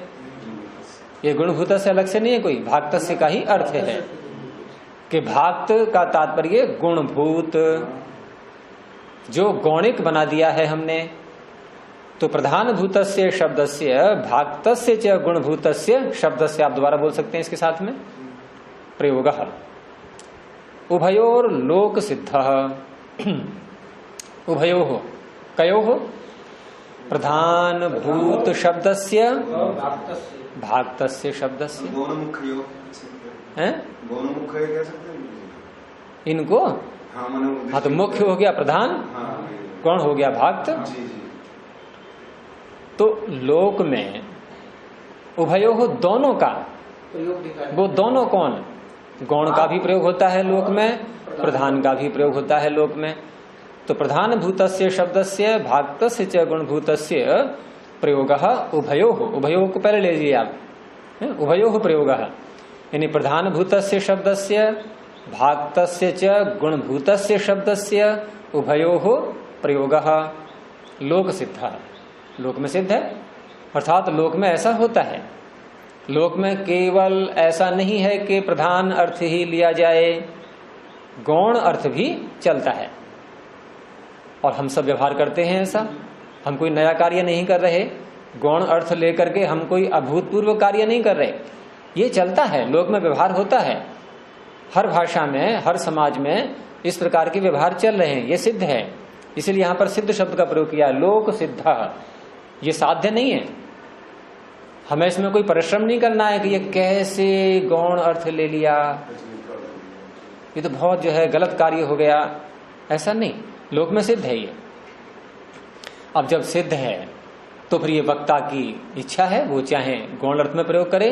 ये गुणभूतस्य अलग से नहीं है कोई, भाक्तस्य का ही अर्थ है कि भाक्त का तात्पर्य गुणभूत, जो गौणिक बना दिया है हमने। तो प्रधान भूतस्य शब्दस्य भाक्तस्य च गुणभूतस्य शब्दस्य, आप दोबारा बोल सकते हैं इसके साथ में, प्रयोगः उभयोर लोक सिद्धः, उभयोः कयोः, प्रधान भूत शब्दस्य भाक्तस्य शब्दस्य, इनको हाँ, तो मुख्य हो गया प्रधान, गौण हो गया भाक्त। तो लोक में उभयोः दोनों का, वो दोनों कौन, गौण का भी प्रयोग होता है लोक में, प्रधान का भी प्रयोग होता है लोक में। तो प्रधान भूतस्य शब्दस्य भाक्तस्य च गुणभूतस्य प्रयोगः उभयोः, उभयोः को पहले ले लीजिए आप, उभयोः प्रयोगः, यानी प्रधान भूतस्य शब्दस्य भाक्तस्य च गुणभूतस्य शब्दस्य उभयोः प्रयोगः लोक सिद्धः, लोक में सिद्ध है। अर्थात लोक में ऐसा होता है, लोक में केवल ऐसा नहीं है कि प्रधान अर्थ ही लिया जाए, गौण अर्थ भी चलता है। और हम सब व्यवहार करते हैं ऐसा, हम कोई नया कार्य नहीं कर रहे, गौण अर्थ लेकर के हम कोई अभूतपूर्व कार्य नहीं कर रहे, ये चलता है, लोक में व्यवहार होता है। हर भाषा में, हर समाज में इस प्रकार के व्यवहार चल रहे हैं, ये सिद्ध है। इसलिए यहां पर सिद्ध शब्द का प्रयोग किया, लोक सिद्ध। ये साध्य नहीं है, हमें इसमें कोई परिश्रम नहीं करना है कि ये कैसे गौण अर्थ ले लिया, ये तो बहुत जो है गलत कार्य हो गया, ऐसा नहीं, लोक में सिद्ध है ये। अब जब सिद्ध है तो फिर ये वक्ता की इच्छा है, वो चाहे गौण अर्थ में प्रयोग करे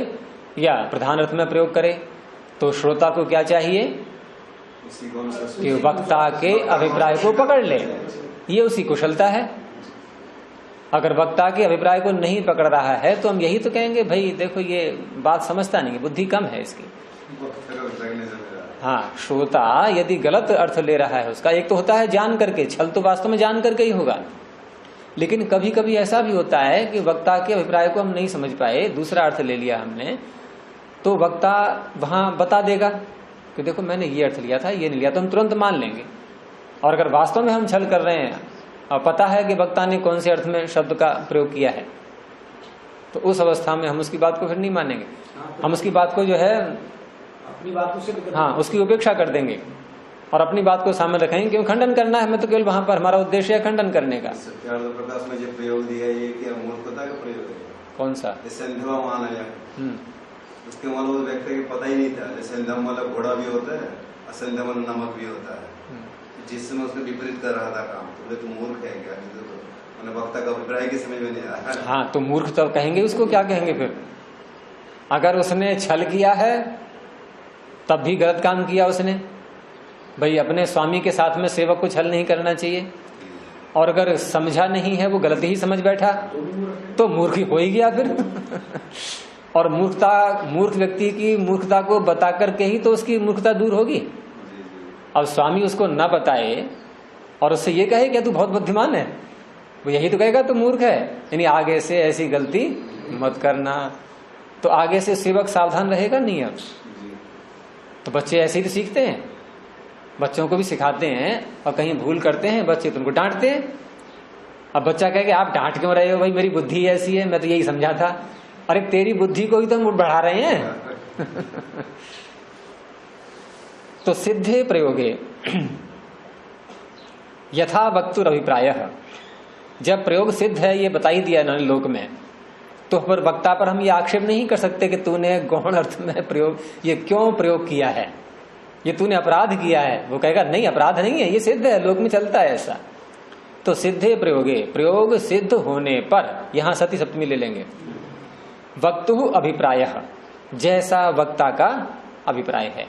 या प्रधान अर्थ में प्रयोग करे। तो श्रोता को क्या चाहिए कि वक्ता के अभिप्राय को पकड़ ले, ये उसकी कुशलता है। अगर वक्ता के अभिप्राय को नहीं पकड़ रहा है तो हम यही तो कहेंगे, भाई देखो ये बात समझता नहीं, बुद्धि कम है इसकी। हाँ, श्रोता यदि गलत अर्थ ले रहा है उसका, एक तो होता है जान करके, छल तो वास्तव में जान करके ही होगा, लेकिन कभी कभी ऐसा भी होता है कि वक्ता के अभिप्राय को हम नहीं समझ पाए, दूसरा अर्थ ले लिया हमने, तो वक्ता वहां बता देगा कि देखो मैंने ये अर्थ लिया था, ये नहीं लिया, तो हम तुरंत मान लेंगे। और अगर वास्तव में हम छल कर रहे हैं और पता है कि वक्ता ने कौन से अर्थ में शब्द का प्रयोग किया है, तो उस अवस्था में हम उसकी बात को फिर नहीं मानेंगे, हम उसकी बात को जो है
अपनी बात को सिद्ध कर,
हाँ, उसकी उपेक्षा कर देंगे और अपनी बात को सामने रखेंगे, क्यों खंडन करना है हमें, तो केवल वहां पर हमारा उद्देश्य है खंडन करने का।
प्रकाश में जो प्रयोग दिया ये क्या मूर्खता का प्रयोग है?
कौन सा?
संध्या मान आया, उसके मतलब उस व्यक्ति को पता ही नहीं था, जैसे संध्या मतलब घोड़ा भी होता है, असंध्या मतलब नमक भी होता है, जिस समय उसको विपरीत कर रहा था काम, तो मूर्ख है क्या? तो वक्ता का अभिप्राय की समझ में नहीं आया।
हाँ, तो मूर्ख तब कहेंगे, उसको क्या कहेंगे फिर? अगर उसने छल किया है तब भी गलत काम किया उसने, भाई अपने स्वामी के साथ में सेवक को छल नहीं करना चाहिए। और अगर समझा नहीं है, वो गलत ही समझ बैठा, तो मूर्ख हो ही गया फिर। और मूर्ख व्यक्ति की मूर्खता को बता करके ही तो उसकी मूर्खता दूर होगी। अब स्वामी उसको न बताए और उससे ये कहे क्या तू बहुत बुद्धिमान है, वो यही तो कहेगा तू मूर्ख है, यानी आगे से ऐसी गलती मत करना। तो आगे से सेवक सावधान रहेगा नहीं। अब तो बच्चे ऐसे ही तो सीखते हैं, बच्चों को भी सिखाते हैं, और कहीं भूल करते हैं बच्चे तो उनको डांटते हैं। अब बच्चा कहेगा आप डांट क्यों रहे हो, भाई मेरी बुद्धि ऐसी है, मैं तो यही समझा था। अरे तेरी बुद्धि को ही तो हम बढ़ा रहे हैं। तो सिद्धे प्रयोगे, यथा वक्तुर अभिप्राय, जब प्रयोग सिद्ध है ये बता ही दिया इन्होंने लोक में, तो पर वक्ता पर हम ये आक्षेप नहीं कर सकते कि तूने गौण अर्थ में प्रयोग ये क्यों प्रयोग किया है, ये तूने अपराध किया है। वो कहेगा नहीं अपराध नहीं है, ये सिद्ध है, लोक में चलता है ऐसा। तो सिद्धे प्रयोगे, प्रयोग सिद्ध होने पर, यहां सती सप्तमी ले लेंगे, वक्तु अभिप्राय, जैसा वक्ता का अभिप्राय है,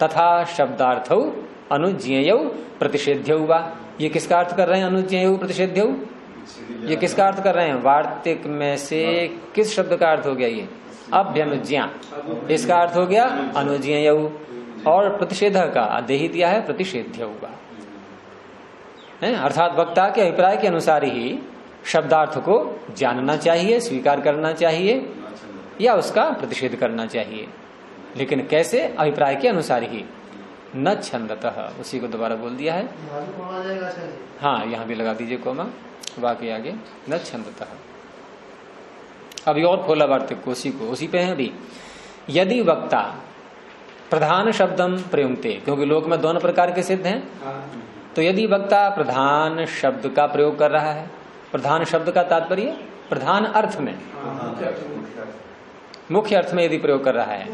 तथा शब्दार्थ अनुज्ञेय प्रतिषेध्य हुआ। ये किसका अर्थ कर रहे हैं अनुज्ञेय प्रतिषेध्य? ये किसका अर्थ कर रहे हैं? वार्तिक में से किस शब्द का अर्थ हो गया? ये अभ्यनुज्ञा, इसका अर्थ हो गया अनुज्ञेय, और प्रतिषेध का देही दिया है प्रतिषेध्य हुआ है। अर्थात वक्ता के अभिप्राय के अनुसार ही शब्दार्थ को जानना चाहिए, स्वीकार करना चाहिए या उसका प्रतिषेध करना चाहिए, लेकिन कैसे? अभिप्राय के अनुसार ही। न छंदतः, उसी को दोबारा बोल दिया है। हाँ यहाँ भी लगा दीजिए कोमा, बाकी आगे न छंदतः। अभी और खोला वार्तिक को, उसी पे है अभी। यदि वक्ता प्रधान शब्दम प्रयुक्ते, क्योंकि लोक में दोनों प्रकार के सिद्ध हैं, तो यदि वक्ता प्रधान शब्द का प्रयोग कर रहा है, प्रधान शब्द का तात्पर्य प्रधान अर्थ में, मुख्य अर्थ में यदि प्रयोग कर रहा है,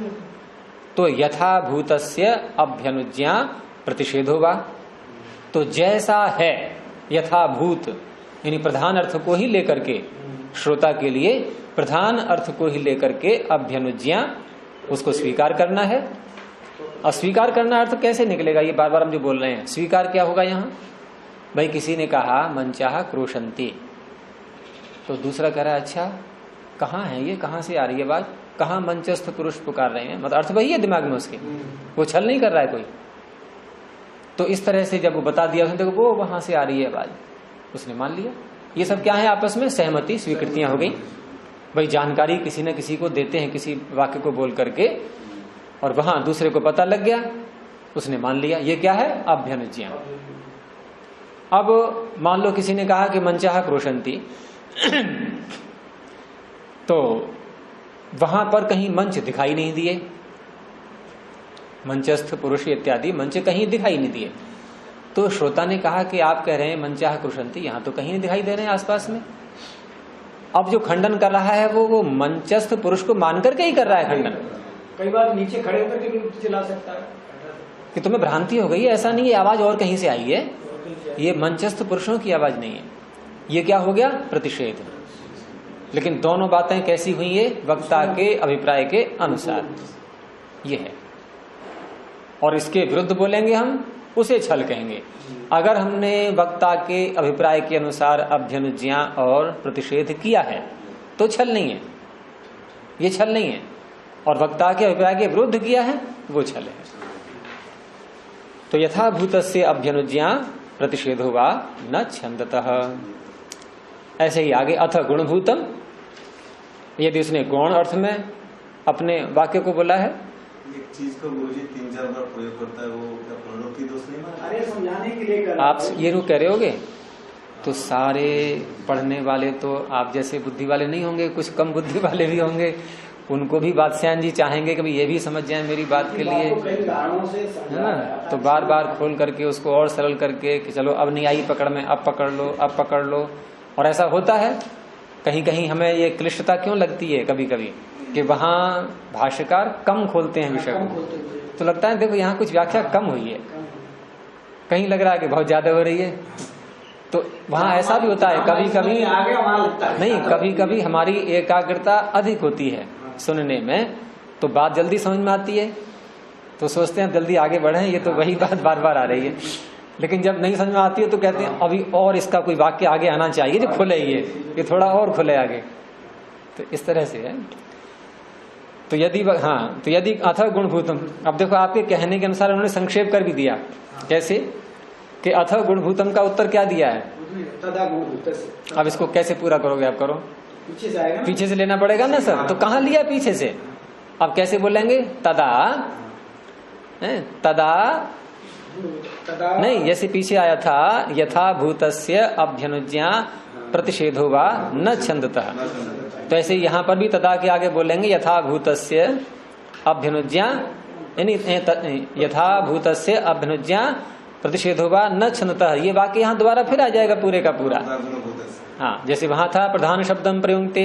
तो यथाभूतस्य अभ्यनुज्ञा प्रतिषेधो वा, तो जैसा है यथाभूत, यानी प्रधान अर्थ को ही लेकर के, श्रोता के लिए प्रधान अर्थ को ही लेकर के अभ्यनुज्ञा उसको स्वीकार करना है। अस्वीकार करना अर्थ कैसे निकलेगा? ये बार बार हम जो बोल रहे हैं, स्वीकार क्या होगा यहाँ? भाई किसी ने कहा मनचाह क्रोशंती, तो दूसरा कह रहा है अच्छा कहाँ है ये, कहाँ से आ रही है बात, कहाँ मंचस्थ पुरुष पुकार रहे हैं, मतलब अर्थ वही है दिमाग में उसके, वो छल नहीं कर रहा है कोई। तो इस तरह से जब वो बता दिया उसने, देखो वो वहां से आ रही है आवाज, उसने मान लिया। ये सब क्या है? आपस में सहमति, स्वीकृतियां हो गई। भाई जानकारी किसी न किसी को देते हैं किसी वाक्य को बोल करके, और वहां दूसरे को पता लग गया, उसने मान लिया। ये क्या है? अभ्यनुज्ञा। अब मान लो किसी ने कहा कि मनचाह क्रोशंती, तो वहां पर कहीं मंच दिखाई नहीं दिए, मंचस्थ पुरुष इत्यादि मंच कहीं दिखाई नहीं दिए, तो श्रोता ने कहा कि आप कह रहे हैं मनचाह क्रोशंती, यहां तो कहीं नहीं दिखाई दे रहे हैं आसपास में। अब जो खंडन कर रहा है वो मंचस्थ पुरुष को मान करके ही कर रहा है खंडन।
कई बार नीचे खड़े होकर के भी चिल्ला सकता है
कि तुम्हें भ्रांति हो गई है, ऐसा नहीं है, आवाज और कहीं से आई है, ये मंचस्थ पुरुषों की आवाज नहीं है। ये क्या हो गया? प्रतिषेध। लेकिन दोनों बातें कैसी हुई है? वक्ता के अभिप्राय के अनुसार ये है, और इसके विरुद्ध बोलेंगे हम, उसे छल कहेंगे। अगर हमने वक्ता के अभिप्राय के अनुसार अभ्यनुज्ञा और प्रतिषेध किया है तो छल नहीं है, ये छल नहीं है, और वक्ता के अभिप्राय के विरुद्ध किया है वो छल है। तो यथाभूतस्य अभ्यनुज्ञा प्रतिषेधो वा न छंदतः। ऐसे ही आगे अथ गुणभूतम, यदि उसने गौण अर्थ में अपने वाक्य को बोला है,
एक चीज को गुरुजी 3-4 बार प्रयोग करता है, वो क्या पुनरुक्ति दोष नहीं माना?
अरे समझाने के लिए कर
आप ये रू कह रहे होगे, तो सारे पढ़ने वाले तो आप जैसे बुद्धि वाले नहीं होंगे, कुछ कम बुद्धि वाले भी होंगे, उनको भी बादशाह जी चाहेंगे कि ये भी समझ जाए मेरी बात के लिए, है ना। तो बार बार खोल करके उसको और सरल करके कि चलो अब नहीं आई पकड़ में, अब पकड़ लो, अब पकड़ लो। और ऐसा होता है कहीं कहीं, हमें ये क्लिष्टता क्यों लगती है कभी कभी कि वहां भाष्यकार कम खोलते हैं विषय को, तो लगता है देखो यहाँ कुछ व्याख्या कम हुई है, कहीं लग रहा है कि बहुत ज्यादा हो रही है। तो वहां ऐसा भी होता है कभी कभी, नहीं कभी कभी हमारी एकाग्रता अधिक होती है सुनने में, तो बात जल्दी समझ में आती है, तो सोचते हैं जल्दी आगे बढ़े, ये तो वही बात बार बार आ रही है। लेकिन जब नहीं समझ में आती है तो कहते हैं अभी और इसका कोई वाक्य आगे आना चाहिए जो खुले, ये थोड़ा और खुले आगे। तो इस तरह से है। तो यदि अथ गुणभूतम, अब देखो आपके कहने के अनुसार उन्होंने संक्षेप कर भी दिया, कैसे कि अथ गुणभूतम का उत्तर क्या दिया है। अब इसको कैसे पूरा करोगे आप? करो,
पीछे से आएगा,
पीछे से लेना पड़ेगा ना सर, तो कहाँ लिया पीछे से? अब कैसे बोलेंगे? तदा नहीं, जैसे पीछे आया था यथा भूतस्य अभ्यनुज्ञा प्रतिषेधो वा न छंदतः, तो ऐसे यहाँ पर भी तदा के आगे बोलेंगे यथा भूतस्य अभ्यनुज्ञा, यानी यथा भूतस्य अभ्यनुज्ञा
प्रतिषेधो वा न क्षणतः, ये वाक्य यहाँ दोबारा फिर आ जाएगा पूरे का पूरा। हाँ, जैसे वहां था प्रधान शब्दम प्रयुंक्ते,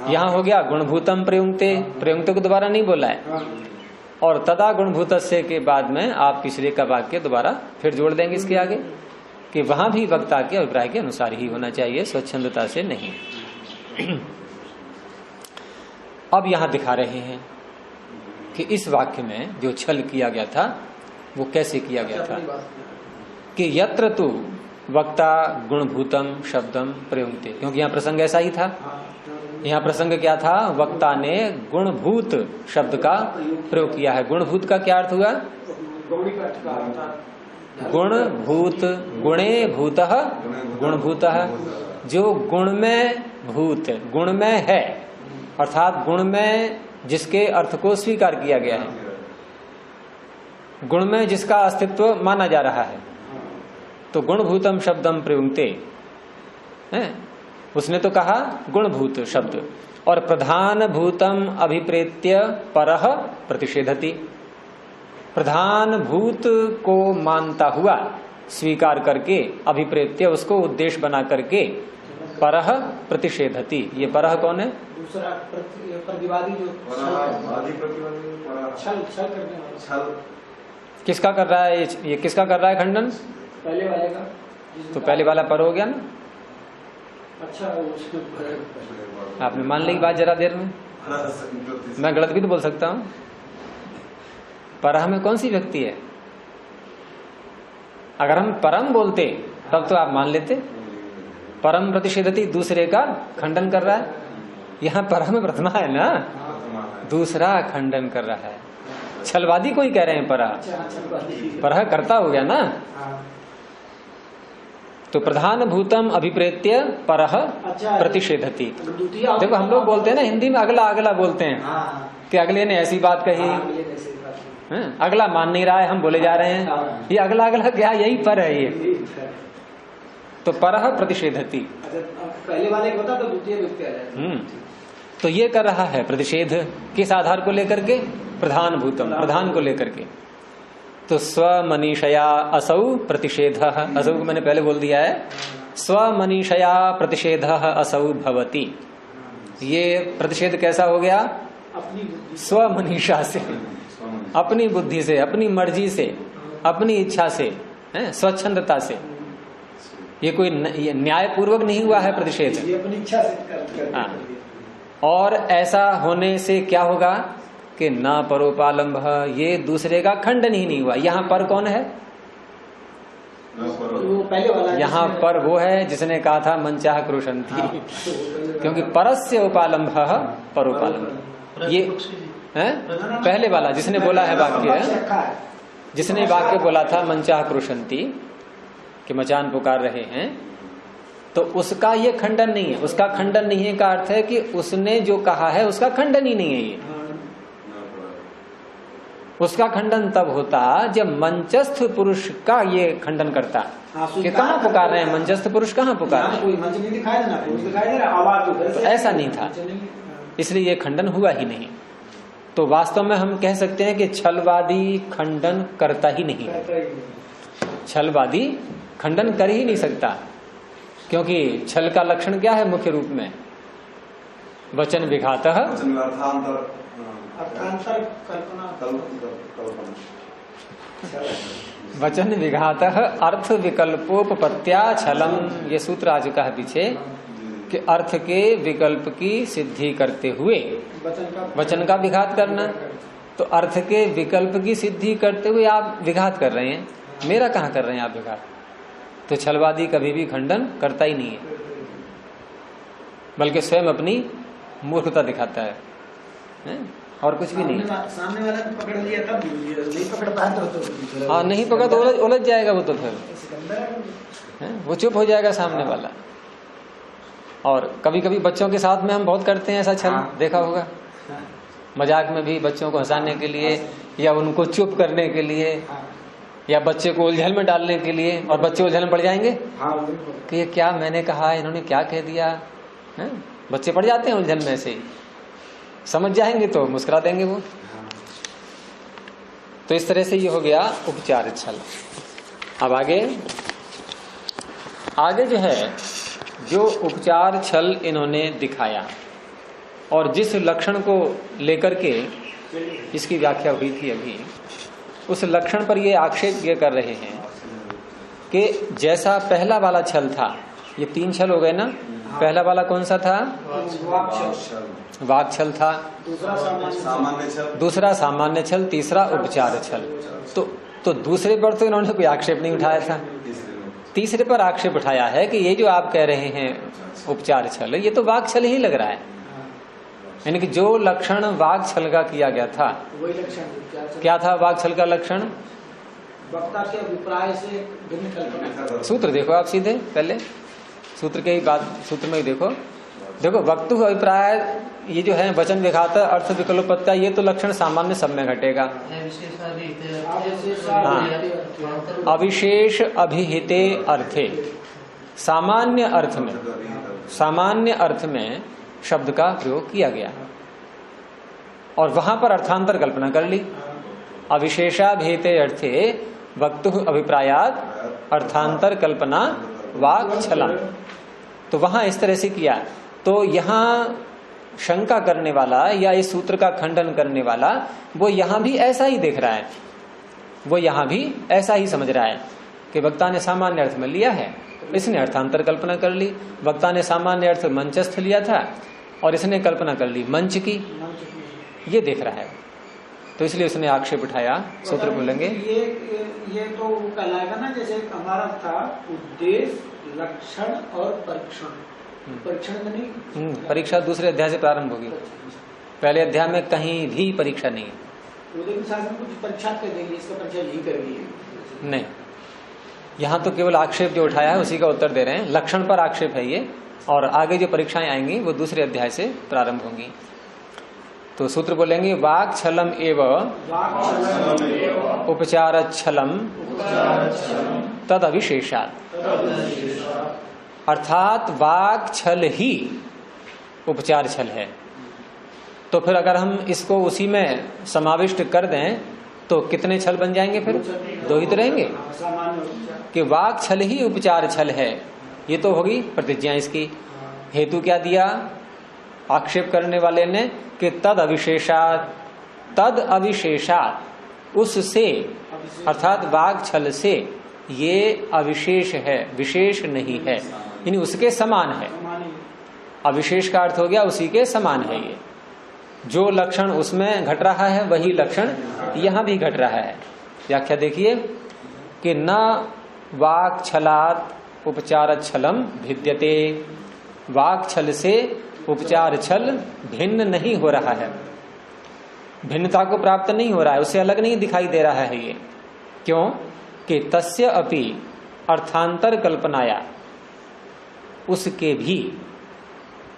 यहाँ हो गया गुणभूतम प्रयुंक्ते, प्रयुंक्ते को दोबारा नहीं बोला है। और तदा गुणभूतस्य के बाद में आप पिछले का वाक्य दोबारा फिर जोड़ देंगे इसके आगे कि वहां भी वक्ता के अभिप्राय के अनुसार ही होना चाहिए, स्वच्छंदता से नहीं। अब यहां दिखा रहे हैं कि इस वाक्य में जो छल किया गया था वो कैसे किया गया था कि यत्र तु वक्ता गुणभूतम शब्दम प्रयुंक्ते, क्योंकि यहाँ प्रसंग ऐसा ही था। यहाँ प्रसंग क्या था, वक्ता ने गुणभूत शब्द का प्रयोग किया है। गुणभूत का क्या अर्थ हुआ, गुणभूत, गुणे भूतः गुणभूतः, जो गुण में भूत, गुण में है, अर्थात गुण में जिसके अर्थ को स्वीकार किया गया है, गुण में जिसका अस्तित्व माना जा रहा है। तो गुणभूतम शब्दम प्रयुंक्ते है, उसने तो कहा गुणभूत शब्द। और प्रधान भूतम अभिप्रेत्य परः प्रतिषेधति, प्रधान भूत को मानता हुआ, स्वीकार करके, अभिप्रेत्य उसको उद्देश्य बना करके, परः प्रतिषेधति। ये परः कौन है,
दूसरा प्रतिवादी जो छल करने वाला।
किसका कर रहा है ये किसका कर रहा है खंडन,
पहले वाले का।
तो पहले वाला पर हो गया ना।
अच्छा,
आपने मान ली बात जरा देर में, मैं गलत भी तो बोल सकता हूँ। परह में कौन सी व्यक्ति है, अगर हम परम बोलते तब तो आप मान लेते। परम प्रतिषेधति दूसरे का खंडन कर रहा है, यहाँ परह में प्रथमा है ना, दूसरा खंडन कर रहा है। छलवादी को ही कह रहे हैं परह करता हो गया ना। तो प्रधान भूतम अभिप्रेत्य परह प्रतिषेधति। देखो हम लोग बोलते हैं ना हिंदी में अगला अगला बोलते हैं कि अगले ने ऐसी बात कही, अगला मान नहीं रहा है, हम बोले जा रहे हैं ये अगला अगला क्या, यही पर है ये। तो परह प्रतिषेधति,
पहले वाले को तो द्वितीय व्यक्ति आ जाएगा।
तो ये कर रहा है प्रतिषेध किस आधार को लेकर के, प्रधान भूतम, प्रधान को लेकर के। तो स्वमनीषया असौ प्रतिषेध, असौ को मैंने पहले बोल दिया है, स्वमनीषया प्रतिषेध असौ भवति। ये प्रतिषेध कैसा हो गया, स्वमनीषा से, अपनी बुद्धि से, अपनी मर्जी से, अपनी इच्छा से, स्वच्छंदता से। ये कोई न्याय पूर्वक नहीं हुआ है प्रतिषेध,
ये अपनी इच्छा से।
और ऐसा होने से क्या होगा कि न परोपालंभ, ये दूसरे का खंडन ही नहीं हुआ। यहाँ पर कौन है,
पहले वाला,
यहाँ पर वो है जिसने कहा था मनचाह क्रोशंति, क्योंकि परस्य उपालंभ परोपालंभ। ये है पहले वाला जिसने बोला है वाक्य, जिसने वाक्य बोला था मनचाह क्रोशंति कि मचान पुकार रहे हैं, तो उसका ये खंडन नहीं है। उसका खंडन नहीं है का अर्थ है कि उसने जो कहा है उसका खंडन ही नहीं है ये। उसका खंडन तब होता जब मंचस्थ पुरुष का ये खंडन करता कि कहाँ पुकार रहे हैं, मंचस्थ पुरुष कहाँ पुकार रहे हैं,
कोई मंच नहीं दिखाई देना, पुरुष दिखाई दे रहा, आवाज
तो ऐसा नहीं था, इसलिए ये खंडन हुआ ही नहीं। तो वास्तव में हम कह सकते हैं कि छलवादी खंडन करता ही नहीं है, छलवादी खंडन कर ही नहीं सकता, क्योंकि छल का लक्षण क्या है मुख्य रूप में, वचन विघातः, वचन विघातः अर्थ विकल्पोपत्या छलम। ये सूत्र आ चुका है पीछे कि अर्थ के विकल्प की सिद्धि करते हुए वचन का विघात करना। तो अर्थ के विकल्प की सिद्धि करते हुए आप विघात कर रहे हैं, मेरा कहाँ कर रहे हैं आप विघात। तो छलवादी कभी भी खंडन करता ही नहीं है, बल्कि स्वयं अपनी मूर्खता दिखाता है, और कुछ भी नहीं।
सामने वाला को पकड़ लिया तब नहीं पकड़ पाया तो
हाँ, नहीं पकड़ा तो उलझ जाएगा वो, तो फिर वो चुप हो जाएगा सामने वाला। और कभी कभी बच्चों के साथ में हम बहुत करते हैं ऐसा छल, देखा होगा, मजाक में भी बच्चों को हंसाने के लिए या उनको चुप करने के लिए या बच्चे को उलझन में डालने के लिए, और बच्चे उलझन में पड़ जाएंगे कि ये क्या मैंने कहा, इन्होंने क्या कह दिया है? बच्चे पड़ जाते हैं उलझन में, से समझ जाएंगे तो मुस्कुरा देंगे वो।
तो इस तरह से ये हो गया उपचार छल। अब आगे जो है, जो उपचार छल इन्होंने दिखाया और जिस लक्षण को लेकर के इसकी व्याख्या हुई थी अभी, उस लक्षण पर ये आक्षेप ये कर रहे हैं कि जैसा पहला वाला छल था, ये 3 छल हो गए ना। पहला वाला कौन सा था? वाक छल था, दूसरा सामान्य छल, तीसरा उपचार छल। तो दूसरे पर तो इन्होंने कोई आक्षेप नहीं उठाया था, तीसरे पर आक्षेप उठाया है कि ये जो आप कह रहे हैं उपचार छल, ये तो वाक छल ही लग रहा है। यानी कि जो लक्षण वाक छल का किया गया था,
वही लक्षण
क्या था वाक छल का लक्षण?
वक्ता के अभिप्राय से भिन्न कल्पना।
सूत्र देखो आप सीधे, पहले सूत्र के ही बात, सूत्र में ही देखो वक्तु अभिप्राय, ये जो है वचन विघाता अर्थ विकल्पता, ये तो लक्षण सामान्य सब में घटेगा। हाँ, अविशेष अभिहिते अर्थे, सामान्य अर्थ में शब्द का प्रयोग किया गया और वहां पर अर्थांतर कल्पना कर ली। अविशेषाभिहिते अर्थे वक्तु अभिप्रायात अर्थांतर कल्पना वाक छलम, तो वहां इस तरह से किया। तो यहाँ शंका करने वाला या इस सूत्र का खंडन करने वाला वो यहां भी ऐसा ही देख रहा है, वो यहां भी ऐसा ही समझ रहा है कि वक्ता ने सामान्य अर्थ में लिया है, इसने अर्थांतर कल्पना कर ली। वक्ता ने सामान्य अर्थ मंचस्थ लिया था और इसने कल्पना कर ली मंच की, ये देख रहा है। तो इसलिए उसने आक्षेप उठाया। सूत्र बोलेंगे
ये तो कहलाएगा ना, जैसे हमारा था उद्देश्य, लक्षण और परीक्षण। परीक्षण में नहीं,
परीक्षा दूसरे अध्याय से प्रारंभ होगी, पहले अध्याय में कहीं भी परीक्षा नहीं है।
उदय शासन कुछ परीक्षा कर देंगे, इसका परीक्षा यही करेंगे
नहीं, यहाँ तो केवल आक्षेप जो उठाया है उसी का उत्तर दे रहे हैं। लक्षण पर आक्षेप है ये, और आगे जो परीक्षाएं आएंगी वो दूसरे अध्याय से प्रारंभ होंगी। तो सूत्र बोलेंगे वाक छलम एव उपचार छलम तद अविशेषात, अर्थात वाक छल ही उपचार छल है। तो फिर अगर हम इसको उसी में समाविष्ट कर दें तो कितने छल बन जाएंगे? फिर 2 ही तो रहेंगे कि वाक छल ही उपचार छल है। ये तो होगी प्रतिज्ञा इसकी। हेतु क्या दिया आक्षेप करने वाले ने कि तद अविशेषात, उससे अर्थात वाक छल से ये अविशेष है, विशेष नहीं है, यानी उसके समान है। अविशेष का अर्थ हो गया उसी के समान है। ये जो लक्षण उसमें घट रहा है वही लक्षण यहां भी घट रहा है। व्याख्या देखिए कि न वाक छलात उपचार छलम भिद्यते, वाक छल से उपचार छल भिन्न नहीं हो रहा है, भिन्नता को प्राप्त नहीं हो रहा है, उससे अलग नहीं दिखाई दे रहा है। ये क्यों कि तस्य अपि अर्थांतर कल्पनाया,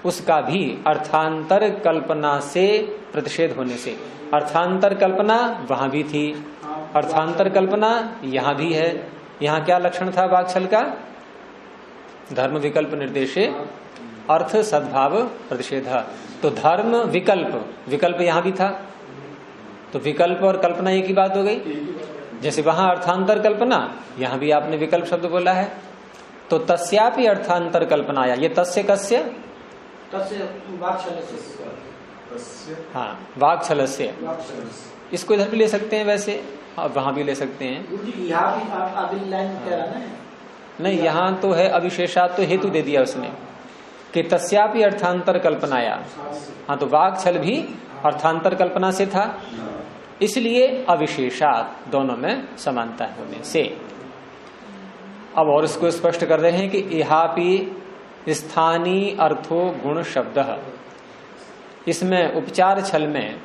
उसका भी अर्थांतर कल्पना से प्रतिषेध होने से, अर्थांतर कल्पना वहां भी थी, अर्थांतर कल्पना यहां भी है। यहां क्या लक्षण था वाक छल का? धर्म विकल्प निर्देशे अर्थ सद्भाव प्रतिषेध। तो धर्म विकल्प यहां भी था, तो विकल्प और कल्पना एक ही बात हो गई। जैसे वहां अर्थांतर कल्पना, यहां भी आपने विकल्प शब्द बोला है। तो तस्यापि अर्थांतर कल्पनाया, ये तस्य कस्य? हाँ, वाक छलस्य। इसको इधर भी ले सकते हैं वैसे, और वहां भी ले सकते हैं। नहीं, यहाँ तो है अविशेषात, तो हेतु दे दिया उसने कि तस्यापि अर्थांतर कल्पनाया। हाँ, तो वाक छल भी अर्थांतर कल्पना से था, इसलिए अविशेषात, दोनों में समानता होने से। अब और इसको स्पष्ट कर रहे हैं कि इहापि स्थानीय अर्थो गुण शब्द, इसमें उपचार छल में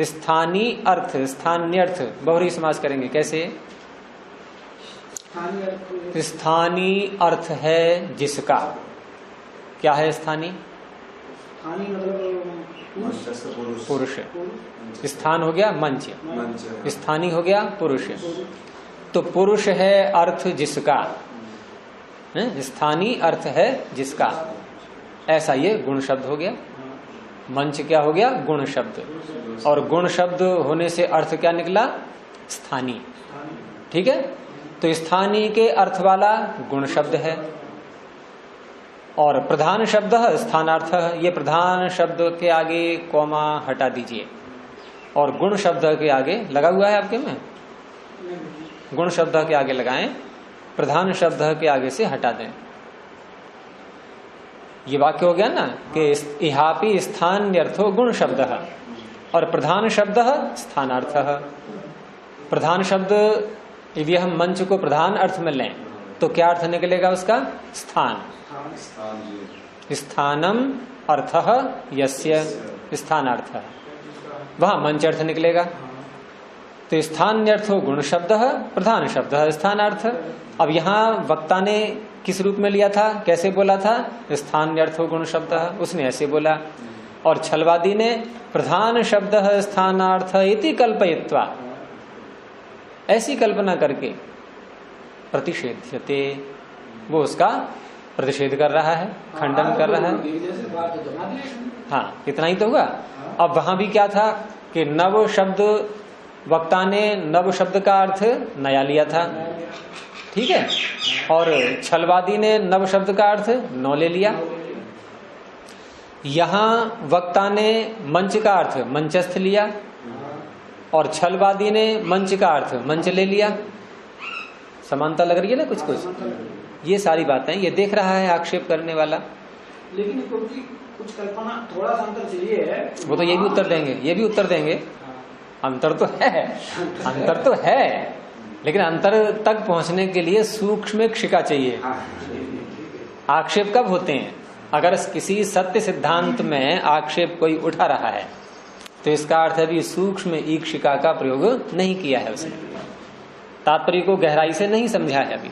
स्थानीय अर्थ बहुरी समास करेंगे। कैसे? स्थानीय अर्थ है जिसका। क्या है स्थानीय? पुरुष। स्थान हो गया मंच, स्थानीय हो गया पुरुष। तो पुरुष है अर्थ जिसका, स्थानीय अर्थ है जिसका, ऐसा ये गुण शब्द हो गया। मंच क्या हो गया? गुण शब्द। और गुण शब्द होने से अर्थ क्या निकला? स्थानीय। ठीक है, तो स्थानीय के अर्थ वाला गुण शब्द है। और प्रधान शब्द स्थानार्थ। ये प्रधान शब्द के आगे कॉमा हटा दीजिए और गुण शब्द के आगे लगा हुआ है आपके में, गुण शब्द के आगे लगाएं, प्रधान शब्द के आगे से हटा दें। ये वाक्य हो गया ना कि इहापि स्थान्यर्थो गुण शब्द और प्रधान शब्द स्थानार्थ। प्रधान शब्द यदि हम मंच को प्रधान अर्थ में लें तो क्या अर्थ निकलेगा उसका? स्थान। स्थानम अर्थः यस्य, स्थानार्थ, वहां मंच अर्थ निकलेगा। तो स्थान्यर्थो गुण शब्द, प्रधान शब्द स्थानार्थ। अब यहाँ वक्ता ने किस रूप में लिया था, कैसे बोला था? स्थान्यर्थो गुण शब्द, उसने ऐसे बोला। और छलवादी ने प्रधान शब्द स्थानार्थ इति कल्पयित्वा, ऐसी कल्पना करके प्रतिषेध्यते, वो उसका प्रतिषेध कर रहा है, खंडन कर रहा है। हाँ, इतना ही तो हुआ। अब वहां भी क्या था कि नव शब्द, वक्ता ने नव शब्द का अर्थ नया लिया था, ठीक है, और छलवादी ने नव शब्द का अर्थ नौ ले लिया। यहां वक्ता ने मंच का अर्थ मंचस्थ लिया और छलवादी ने मंच का अर्थ मंच ले लिया। समानता लग रही है ना कुछ कुछ। ये सारी बातें ये देख रहा है आक्षेप करने वाला।
लेकिन कुछ कल्पना थोड़ा सा अंतर चाहिए है।
वो तो ये भी उत्तर देंगे, ये भी उत्तर देंगे। अंतर तो है, अंतर तो है, लेकिन अंतर तक पहुंचने के लिए सूक्ष्म शिक्षा चाहिए। आक्षेप कब होते हैं? अगर किसी सत्य सिद्धांत में आक्षेप कोई उठा रहा है तो इसका अर्थ अभी सूक्ष्म ईक्षिका का प्रयोग नहीं किया है, उसने तात्पर्य को गहराई से नहीं समझा है अभी,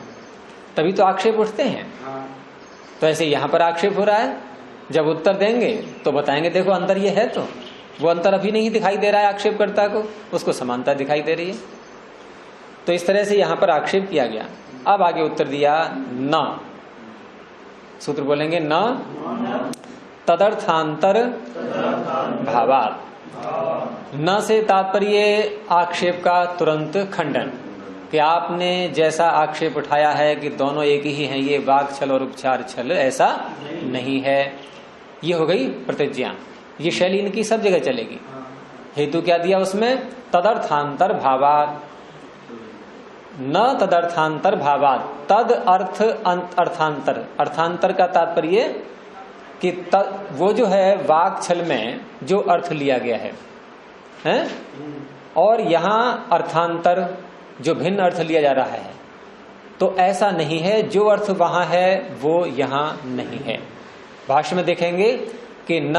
तभी तो आक्षेप उठते हैं। तो ऐसे यहां पर आक्षेप हो रहा है, जब उत्तर देंगे तो बताएंगे देखो अंतर ये है, तो वो अंतर अभी नहीं दिखाई दे रहा है आक्षेपकर्ता को, उसको समानता दिखाई दे रही है। तो इस तरह से यहां पर आक्षेप किया गया। अब आगे उत्तर दिया न, सूत्र बोलेंगे न तदर्थांतर भावात्। न से तात्पर्य आक्षेप का तुरंत खंडन, कि आपने जैसा आक्षेप उठाया है कि दोनों एक ही हैं, ये वाक छल और उपचार छल, ऐसा नहीं है। ये हो गई प्रतिज्ञा, ये शैली इनकी सब जगह चलेगी। हेतु क्या दिया उसमें? तदर्थांतर भावात्। न तदर्थांतर भावात्, तद अर्थ अर्थांतर। अर्थांतर का तात्पर्य कि वो जो है वाक छल में जो अर्थ लिया गया है? और यहां अर्थांतर जो भिन्न अर्थ लिया जा रहा है, तो ऐसा नहीं है, जो अर्थ वहां है वो यहां नहीं है। भाष्य में देखेंगे कि न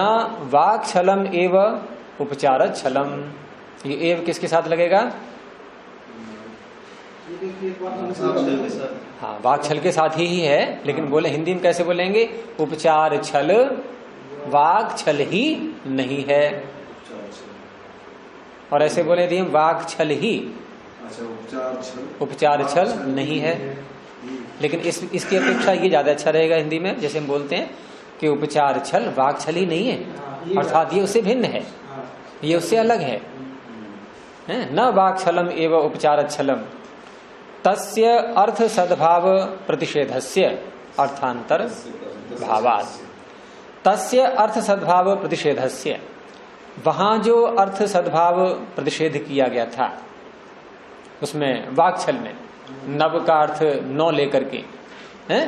वाक छलम एव उपचार छलम, ये एव किसके साथ लगेगा? हाँ, वाक छल के साथ ही है, लेकिन बोले हिंदी में कैसे बोलेंगे? उपचार छल वाक छल ही नहीं है। और ऐसे बोले दिए वाक छल ही, उपचार छल नहीं है। लेकिन इसकी अपेक्षा ये ज्यादा अच्छा रहेगा हिंदी में, जैसे हम बोलते हैं कि उपचार छल वाक छल ही नहीं है, अर्थात ये उससे भिन्न है, ये उससे अलग है। न वाक छलम एवं उपचार छलम तस्य अर्थ सद्भाव प्रतिषेधस्य अर्थांतर भावात्। तस्य अर्थ सद्भाव प्रतिषेधस्य, वहां जो अर्थ सद्भाव प्रतिषेध किया गया था उसमें वाकछल में नव का अर्थ नौ लेकर के हैं,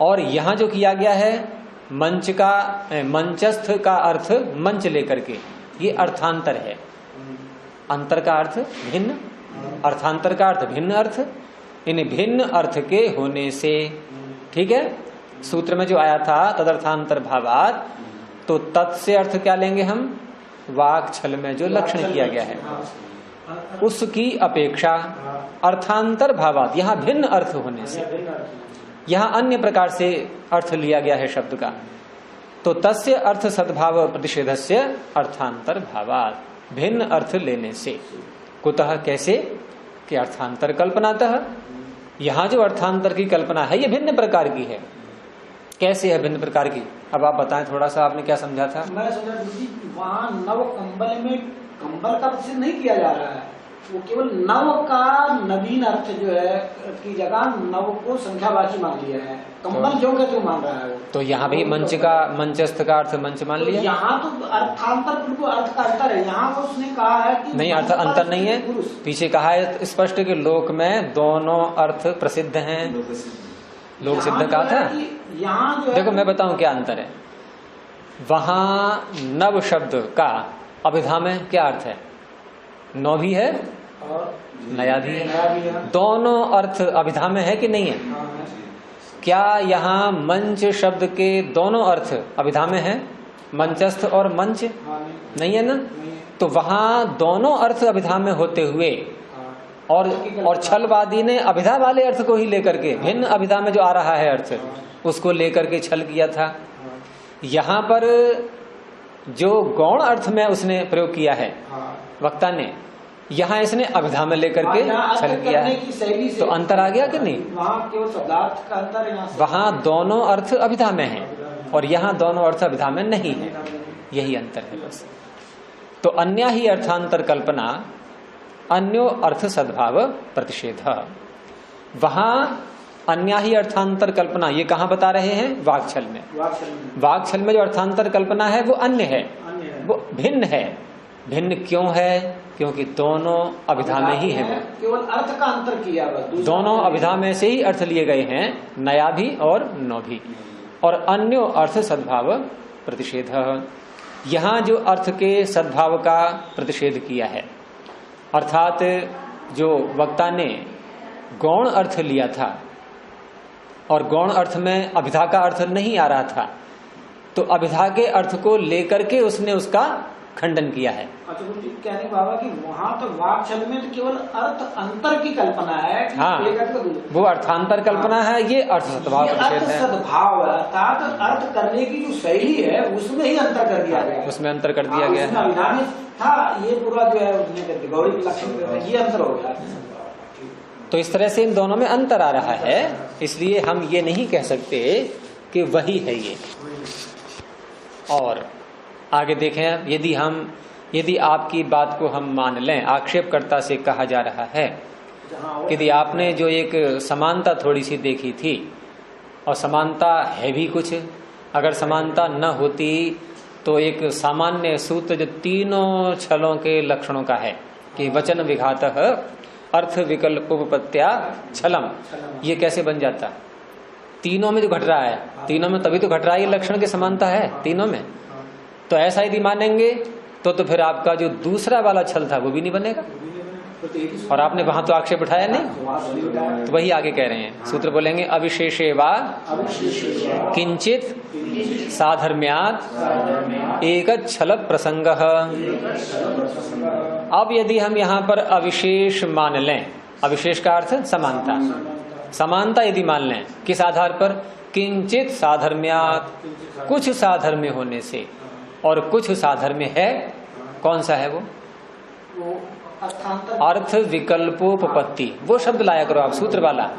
और यहां जो किया गया है मंच का मंचस्थ का अर्थ मंच लेकर के, ये अर्थांतर है। अंतर का अर्थ भिन्न, अर्थांतर का अर्थ भिन्न अर्थ। इन भिन्न अर्थ के होने से, ठीक है, सूत्र में जो आया था तदर्थांतर भावात्, तो तत्से अर्थ क्या लेंगे हम? वाक छल में जो लक्षण किया गया है उसकी अपेक्षा अर्थांतर भावात्, यहाँ भिन्न अर्थ होने से, यहाँ अन्य प्रकार से अर्थ लिया गया है शब्द का, तो तस्य अर्थ सद्भाव प्रतिषेधस्य अर्थांतर भावात्, भिन्न अर्थ लेने से। कुतः, कैसे? कि अर्थांतर कल्पनातः, यहाँ जो अर्थांतर की कल्पना है ये भिन्न प्रकार की है। कैसे है भिन्न प्रकार की? अब आप बताएं थोड़ा सा, आपने क्या समझा था?
मैं समझा जी, वहाँ नव कंबल में कंबल का प्रसिद्ध नहीं किया जा रहा है, वो केवल नव का नवीन अर्थ जो है की जगह नव को संख्यावाची मान लिया है। कंबल जो कहते मान रहा है वो।
तो यहाँ भी मंच का, मंचस्थ का अर्थ मंच मान लिया।
यहाँ तो अर्थांतर, बिल्कुल अर्थ का अंतर है। यहाँ पर उसने कहा है कि
नहीं, अर्थ अंतर नहीं है। पीछे कहा है स्पष्ट कि लोक में दोनों अर्थ प्रसिद्ध हैं। लोक सिद्ध कहा था।
यहाँ जो
देखो मैं बताऊं क्या अंतर है। वहां नव शब्द का अभिधा में क्या अर्थ है? नौ भी है
और
नया भी है। दोनों अर्थ अभिधा में है कि नहीं है? क्या यहाँ मंच शब्द के दोनों अर्थ अभिधा में है? मंचस्थ और मंच नहीं है ना? तो वहां दोनों अर्थ अभिधा में होते हुए और छलवादी ने अभिधा वाले अर्थ को ही लेकर के, भिन्न अभिधा में जो आ रहा है अर्थ, उसको लेकर के छल किया था। यहाँ पर जो गौण अर्थ में उसने प्रयोग किया है वक्ता ने, यहाँ इसने अभिधा में लेकर के छल किया है। तो अंतर आ गया कि नहीं?
वहाँ केवल शब्दार्थ का अंतर है।
वहाँ दोनों अर्थ अभिधा में है और यहाँ दोनों अर्थ अभिधा में नहीं है, यही अंतर है बस। तो अन्य ही अर्थांतर कल्पना अन्यो अर्थ सद्भाव प्रतिषेध। वहां अन्य ही अर्थांतर कल्पना, ये कहाँ बता रहे हैं? वाक्छल में। वाक्छल में जो अर्थांतर कल्पना है वो अन्य है, वो भिन्न है। भिन्न क्यों है? क्योंकि दोनों अभिधा में ही है।
केवल अर्थ का अंतर किया हुआ,
दोनों अभिधा में से ही अर्थ लिए गए हैं, नया भी और नौ भी। और अन्यो अर्थ सद्भाव प्रतिषेध, यहाँ जो अर्थ के सद्भाव का प्रतिषेध किया है, अर्थात जो वक्ता ने गौण अर्थ लिया था और गौण अर्थ में अभिधा का अर्थ नहीं आ रहा था, तो अभिधा के अर्थ को लेकर के उसने उसका खंडन किया है।
अच्छा, कहने बाबा कि वहाँ तो वाक्छल में तो केवल अर्थ अंतर की कल्पना है।
हाँ, वो अर्थांतर कल्पना है, ये अर्थ सद्भाव प्रतिषेध है।
सद्भाव अर्थात अर्थ करने की जो शैली है उसमें ही अंतर कर दिया गया,
उसमें अंतर कर दिया गया है।
अभिधान था, ये पूरा जो है गौरी लक्षण ये अंतर हो गया।
तो इस तरह से इन दोनों में अंतर आ रहा है, इसलिए हम ये नहीं कह सकते कि वही है ये। और आगे देखें, यदि आपकी बात को हम मान लें, आक्षेपकर्ता से कहा जा रहा है कि यदि आपने जो एक समानता थोड़ी सी देखी थी, और समानता है भी कुछ, अगर समानता न होती तो एक सामान्य सूत्र जो तीनों छलों के लक्षणों का है कि वचन विघातः अर्थ विकल्प उपपत्त्या छलम, ये कैसे बन जाता? तीनों में जो घट रहा है, तीनों में तभी तो घट रहा है, ये लक्षण की समानता है तीनों में। तो ऐसा यदि मानेंगे तो फिर आपका जो दूसरा वाला छल था वो भी नहीं बनेगा। और आपने वहां तो आक्षेप उठाया नहीं, तो वही आगे कह रहे हैं, सूत्र बोलेंगे अविशेषे वा किंचित साधर्म्यात् एक छल प्रसंग। अब यदि हम यहाँ पर अविशेष मान लें, अविशेष का अर्थ समानता, समानता यदि मान लें, किस आधार पर? किंचित साधर्म्यात्, कुछ साधर्म्य होने से, और कुछ साधर्म्य है, कौन सा है वो? अर्थ विकल्पोपपत्ति, वो शब्द लाया करो आप, सूत्र वाला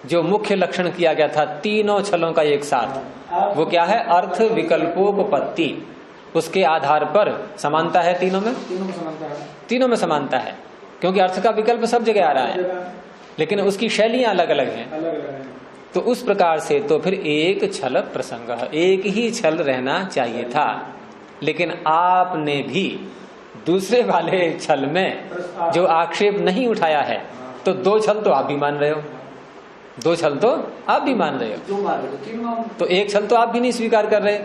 जो मुख्य लक्षण किया गया था तीनों छलों का एक साथ, वो क्या है? अर्थ विकल्पोपपत्ति। उसके आधार पर समानता है तीनों में, तीनों में समानता है, क्योंकि अर्थ का विकल्प सब जगह आ रहा है, लेकिन उसकी शैलियां अलग अलग हैं। तो उस प्रकार से तो फिर एक छल प्रसंग, एक ही छल रहना चाहिए था, लेकिन आपने भी दूसरे वाले छल में जो आक्षेप नहीं उठाया है, तो दो छल तो आप भी मान रहे हो, दो छल तो आप भी मान रहे हो, तो एक छल तो आप भी नहीं स्वीकार कर रहे।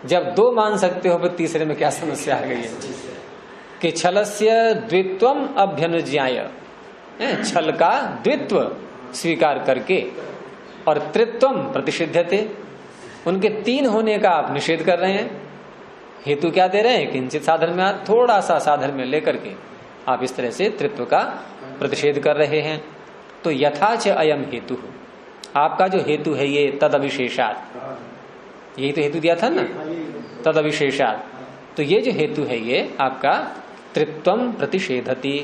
जब दो मान सकते हो, फिर तीसरे में क्या समस्या आ गई है कि छलस्य द्वित्वम अभ्यनुज्ञाय, छल का द्वित्व स्वीकार करके और त्रित्वम प्रतिषिध्यते, उनके तीन होने का आप निषेध कर रहे हैं। हेतु क्या दे रहे हैं? किंचित साधर्म्य, थोड़ा सा साधर्म्य लेकर के आप इस तरह से त्रित्व का प्रतिषेध कर रहे हैं। तो यथाच अयम हेतु, आपका जो हेतु है ये तद अविशेषात, यही तो हेतु दिया था ना, तद अविशेषात। तो ये जो हेतु है ये आपका त्रित्वम प्रतिषेधति,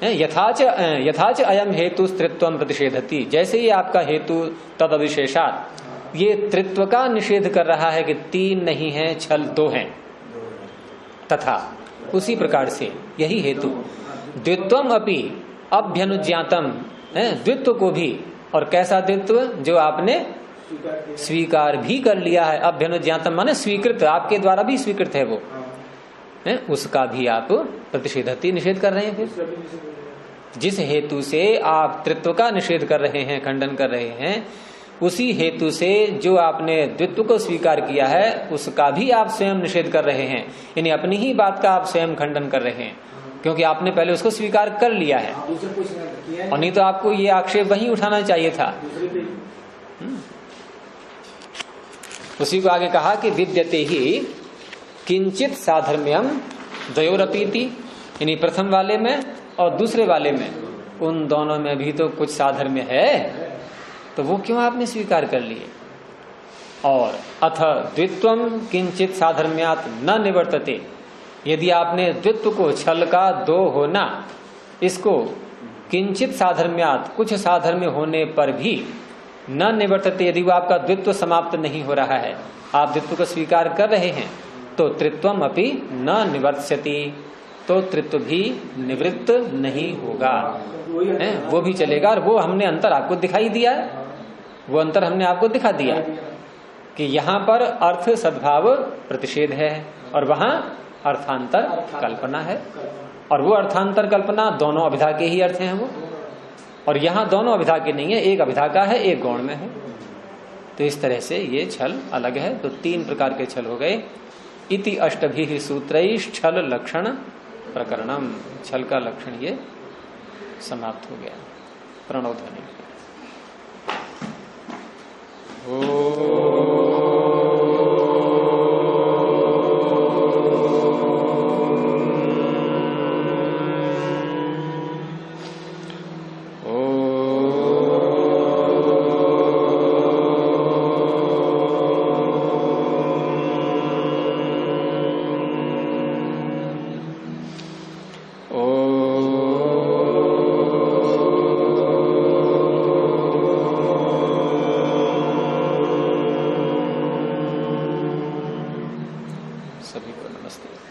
यथाच अयम हेतु त्रित्वम प्रतिषेधति, जैसे ही आपका हेतु तद अविशेषात ये त्रित्व का निषेध कर रहा है कि 3 नहीं है, छल 2 है। तथा उसी प्रकार से यही हेतु द्वित्वम अपि अभ्यनुज्ञातम है, द्वित्व को भी, और कैसा द्वित्व, जो आपने स्वीकार भी कर लिया है। अभ्यनुज्ञातम माने स्वीकृत, आपके द्वारा भी स्वीकृत है वो है, उसका भी आप प्रतिषेधति निषेध कर रहे हैं। फिर जिस हेतु से आप त्रित्व का निषेध कर रहे हैं, खंडन कर रहे हैं, उसी हेतु से जो आपने द्वित्व को स्वीकार किया है उसका भी आप स्वयं निषेध कर रहे हैं। यानी अपनी ही बात का आप स्वयं खंडन कर रहे हैं, क्योंकि आपने पहले उसको स्वीकार कर लिया है। और नहीं तो आपको ये आक्षेप वहीं उठाना चाहिए था। उसी को आगे कहा कि विद्यते ही किंचित साधर्म्यम द्वयोरपीति, यानी प्रथम वाले में और दूसरे वाले में, उन दोनों में भी तो कुछ साधर्म्य है, तो वो क्यों आपने स्वीकार कर लिए। और अथ द्वित्वम किंचित साधर्म्यात न निवर्तते, यदि आपने द्वित्व को छल का 2 होना, इसको किंचित साधर्म्यात कुछ साधर्म्य होने पर भी न निवर्तते, यदि वो आपका द्वित्व समाप्त नहीं हो रहा है, आप द्वित्व को स्वीकार कर रहे हैं, तो त्रित्वम अपि न निवर्त्यति, तो त्रित्व भी निवृत्त नहीं होगा, है वो भी चलेगा। और वो हमने अंतर आपको दिखाई दिया है, वो अंतर हमने आपको दिखा दिया कि यहाँ पर अर्थ सद्भाव प्रतिषेध है और वहां अर्थांतर कल्पना है, और वो अर्थांतर कल्पना दोनों अभिधा के ही अर्थ हैं वो, और यहाँ दोनों अभिधा के नहीं है, एक अभिधा का है, एक गौण में है। तो इस तरह से ये छल अलग है। तो 3 प्रकार के छल हो गए। इति अष्टभिः सूत्रैः छल लक्षण प्रकरणम, छल का लक्षण ये समाप्त हो गया। प्रणव ध्वनि। सभी को नमस्ते।